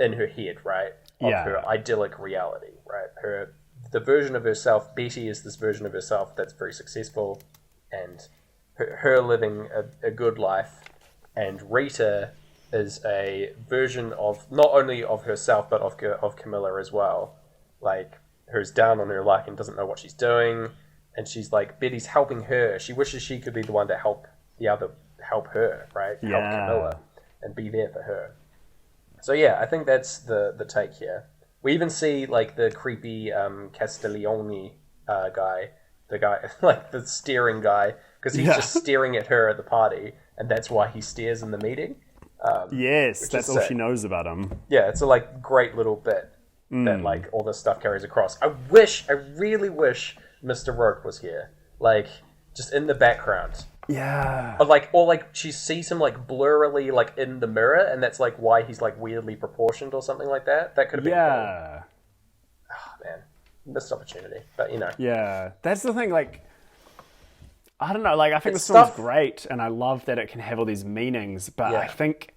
in her head, right? Of her idyllic reality, right? The version of herself, Betty, is this version of herself that's very successful, and her living a good life, and Rita is a version of not only of herself but of Camilla as well, like who's down on her luck and doesn't know what she's doing, and she's like, Betty's helping her. She wishes she could be the one to help her, right? Yeah. Help Camilla and be there for her. So yeah, I think that's the take here. We even see like the creepy Castiglione guy, the guy like the staring guy, because he's just staring at her at the party, and that's why he stares in the meeting. Yes, that's all she knows about him. Yeah, it's a like great little bit that like all this stuff carries across. I really wish Mr. Rourke was here, like just in the background. Yeah. Or like she sees him like blurrily like in the mirror, and that's like why he's like weirdly proportioned or something like that. That could have been cool. Oh man, missed opportunity. But you know. Yeah, that's the thing. Like, I don't know. Like, I think the film's great, and I love that it can have all these meanings. But I think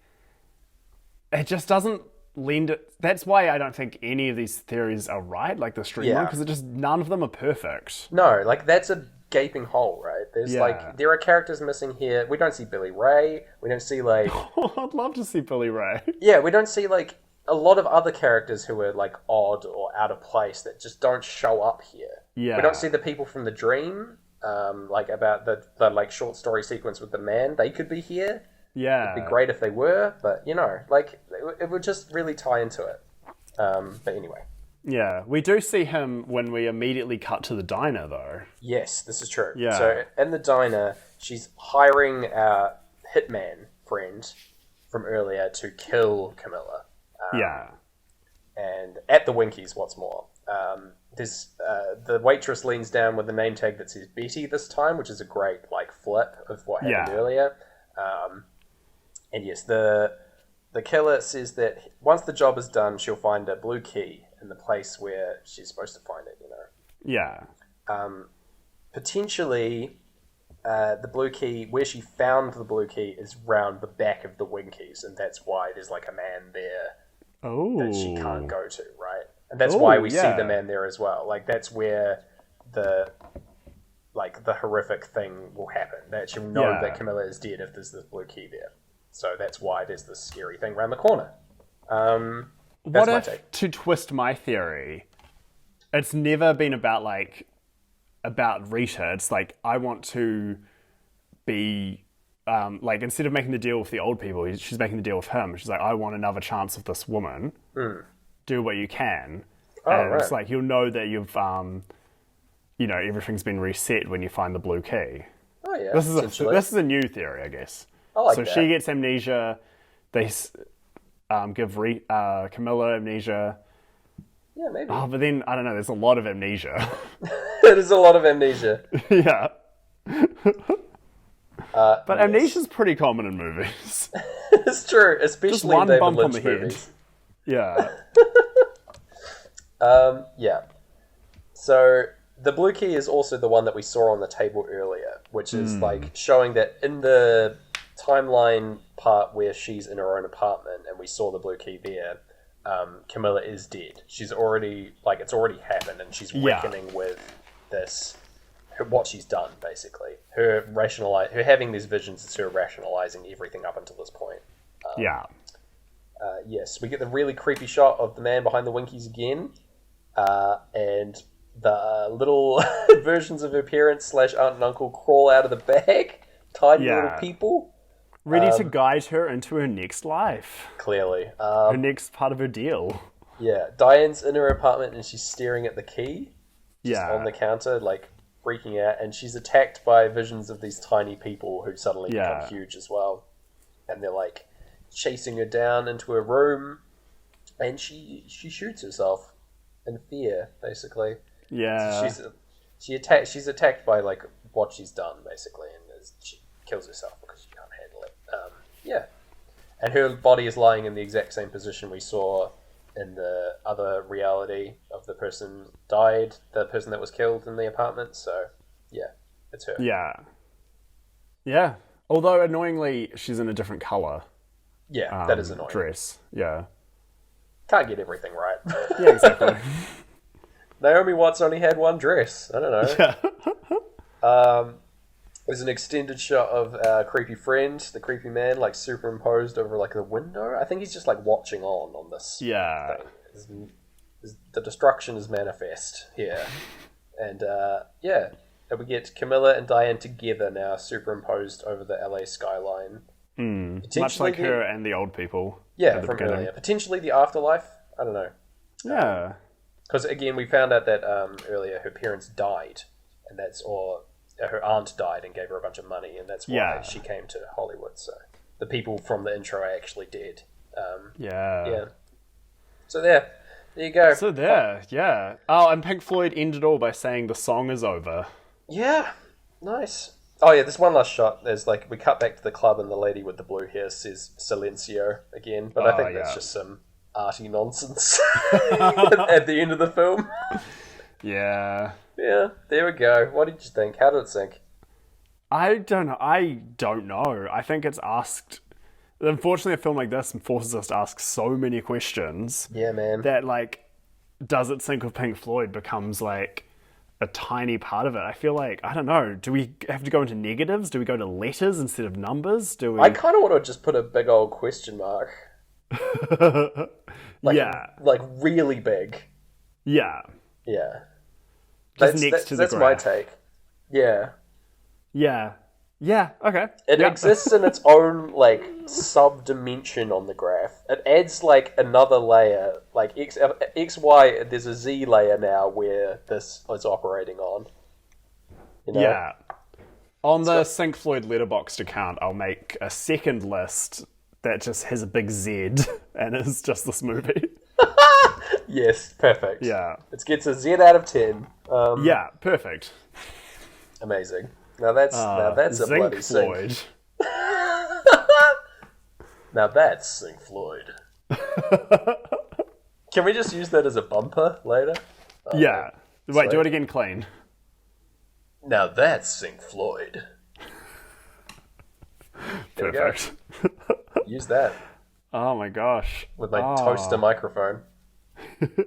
it just doesn't lend it. That's why I don't think any of these theories are right. Like the stream one, because none of them are perfect. No, like that's a gaping hole, right? There's like there are characters missing here. We don't see Billy Ray. We don't see like I'd love to see Billy Ray. Yeah, we don't see like a lot of other characters who are like odd or out of place that just don't show up here. Yeah. We don't see the people from the dream, like about the like short story sequence with the man. They could be here. Yeah. It'd be great if they were, but you know, like it would just really tie into it. But anyway. Yeah, we do see him when we immediately cut to the diner, though. Yes, this is true. Yeah. So in the diner, she's hiring our hitman friend from earlier to kill Camilla. And at the Winkies, what's more. The waitress leans down with a name tag that says Betty this time, which is a great like flip of what happened earlier. And yes, the killer says that once the job is done, she'll find a blue key in the place where she's supposed to find it, you know. Yeah. Potentially, the blue key, where she found the blue key, is round the back of the Winkies, and that's why there's like a man there that she can't go to, right? And that's why we see the man there as well. Like, that's where the horrific thing will happen. That she'll know that Camilla is dead if there's this blue key there. So that's why there's this scary thing around the corner. What if, to twist my theory, it's never been about Rita? It's like, I want to be, instead of making the deal with the old people, she's making the deal with him. She's like, I want another chance with this woman. Do what you can. It's like, you'll know that you've, everything's been reset when you find the blue key. Oh, yeah. This is a new theory, I guess. I like that. She gets amnesia. They give Camilla amnesia. Yeah, maybe. Oh, but then, I don't know, there's a lot of amnesia. There's a lot of amnesia. Yeah. But amnesia's pretty common in movies. It's true, especially just one David bump Lynch on the movies. Head. Yeah. Yeah. So the blue key is also the one that we saw on the table earlier, which is like showing that in the timeline part where she's in her own apartment and we saw the blue key there, Camilla is dead. She's already, it's already happened, and she's reckoning with this, what she's done, basically. Her having these visions is her rationalizing everything up until this point. Yes, we get the really creepy shot of the man behind the Winkies again, and the little versions of her parents / aunt and uncle crawl out of the bag, tiny little people. Ready to guide her into her next life. Clearly. Her next part of her deal. Yeah, Diane's in her apartment and she's staring at the key. Just on the counter, freaking out. And she's attacked by visions of these tiny people who suddenly become huge as well. And they're, chasing her down into her room. And she shoots herself in fear, basically. Yeah. So she's attacked by, what she's done, basically. And she kills herself because she can't handle it. And her body is lying in the exact same position we saw in the other reality of the person the person that was killed in the apartment. So, yeah, it's her. Yeah. Although, annoyingly, she's in a different colour. Yeah, that is annoying. Dress, yeah. Can't get everything right. Yeah, exactly. Naomi Watts only had one dress. I don't know. Yeah. There's an extended shot of our creepy friend, the creepy man, superimposed over the window. I think he's just watching on this. Yeah. Thing. The destruction is manifest here, and and we get Camilla and Diane together now, superimposed over the LA skyline. Much like her and the old people. Yeah, from earlier. Potentially the afterlife. I don't know. Yeah. Because again, we found out that earlier her parents died, and her aunt died and gave her a bunch of money, and that's why she came to Hollywood. So the people from the intro are actually dead. Yeah. So there you go. So there, yeah. Oh, and Pink Floyd ended all by saying the song is over. Yeah, nice. Oh yeah, there's one last shot. There's we cut back to the club, and the lady with the blue hair says "Silencio" again, but I think that's just some arty nonsense at the end of the film. Yeah. Yeah, there we go. What did you think? How did it sink? I don't know. I think it's asked... Unfortunately, a film like this forces us to ask so many questions. Yeah, man. That, does it sync with Pink Floyd becomes, a tiny part of it. I feel I don't know. Do we have to go into negatives? Do we go to letters instead of numbers? I kind of want to just put a big old question mark. Really big. Yeah. Yeah. Just next to the graph. That's my take. Yeah. Yeah. Yeah, okay. It exists in its own, sub-dimension on the graph. It adds, another layer. X, Y, there's a Z layer now where this is operating on. You know? Yeah. On the Sync Floyd Letterboxd account, I'll make a second list that just has a big Z and is just this movie. Yes, perfect. Yeah. It gets a Z out of 10. Yeah, perfect. Amazing. Now that's a Zinc bloody Floyd. sync. Now that's Sync Floyd. Can we just use that as a bumper later? Yeah. Wait, do it again clean. Now that's Pink Floyd. There Perfect. we go. Use that Oh my gosh. with my toaster microphone. Do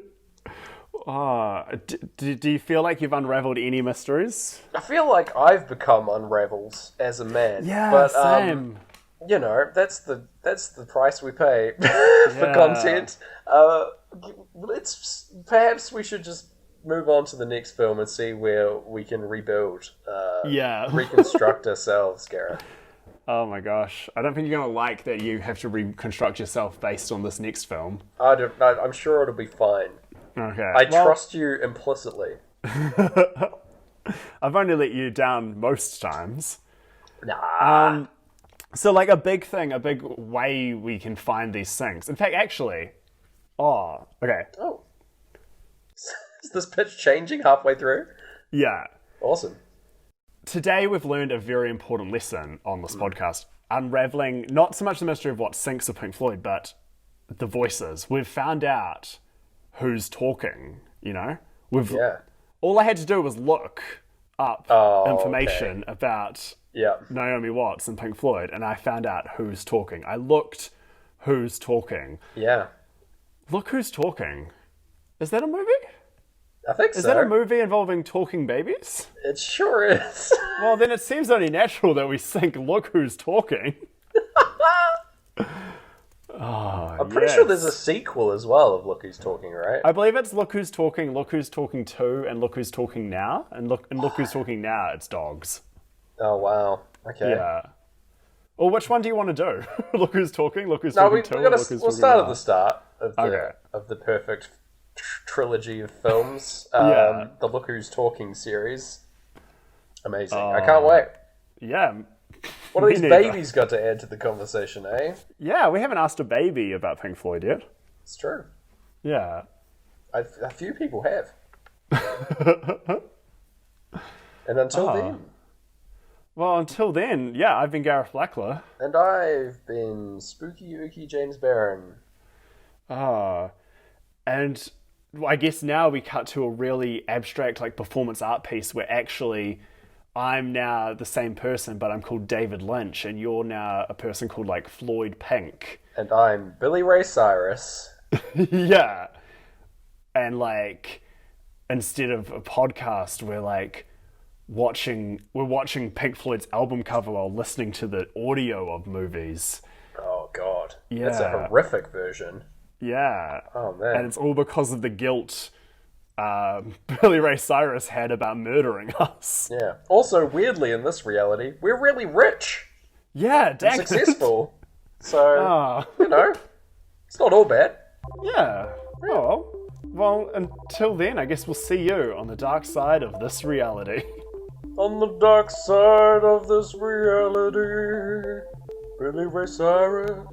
you feel like you've unraveled any mysteries? I feel like I've become unravels as a man. Yeah, but, same. You know, that's the price we pay for content. Perhaps we should just move on to the next film and see where we can rebuild, reconstruct ourselves, Gareth. Oh my gosh. I don't think you're going to like that you have to reconstruct yourself based on this next film. I'm sure it'll be fine. Okay. I trust you implicitly. I've only let you down most times. Nah. So like a big way we can find these things. In fact, actually, okay. Oh. Is this pitch changing halfway through? Yeah. Awesome. Today we've learned a very important lesson on this podcast, unraveling not so much the mystery of what sinks of Pink Floyd, but the voices. We've found out who's talking, you know? All I had to do was look up information about Naomi Watts and Pink Floyd, and I found out who's talking. I looked who's talking. Yeah. Look Who's Talking. Is that a movie? I think so. Is that a movie involving talking babies? It sure is. Well, then it seems only natural that we think Look Who's Talking. I'm pretty sure there's a sequel as well of Look Who's Talking, right? I believe it's Look Who's Talking, Look Who's Talking 2, and Look Who's Talking Now. And Look Who's Talking Now, it's dogs. Oh, wow. Okay. Yeah. Well, which one do you want to do? Look Who's Talking, Look Who's Talking 2, or Look Who's Talking Now? We'll start at the start of the perfect trilogy of films. The Look Who's Talking series. Amazing. I can't wait. Yeah. What have these babies got to add to the conversation, eh? Yeah, we haven't asked a baby about Pink Floyd yet. It's true. Yeah. A few people have. And until then... Well, until then, yeah, I've been Gareth Blackler. And I've been Spooky Ookie James Barron. And I guess now we cut to a really abstract, like, performance art piece where actually I'm now the same person, but I'm called David Lynch, and you're now a person called, like, Floyd Pink. And I'm Billy Ray Cyrus. Yeah. And, like, instead of a podcast, we're, like, watching Pink Floyd's album cover while listening to the audio of movies. Oh, God. Yeah. That's a horrific version. Yeah. Oh, man. And it's all because of the guilt Billy Ray Cyrus had about murdering us. Yeah. Also, weirdly, in this reality, we're really rich. Yeah, dang and successful. So, you know, it's not all bad. Yeah. Oh, well, until then, I guess we'll see you on the dark side of this reality. On the dark side of this reality, Billy Ray Cyrus.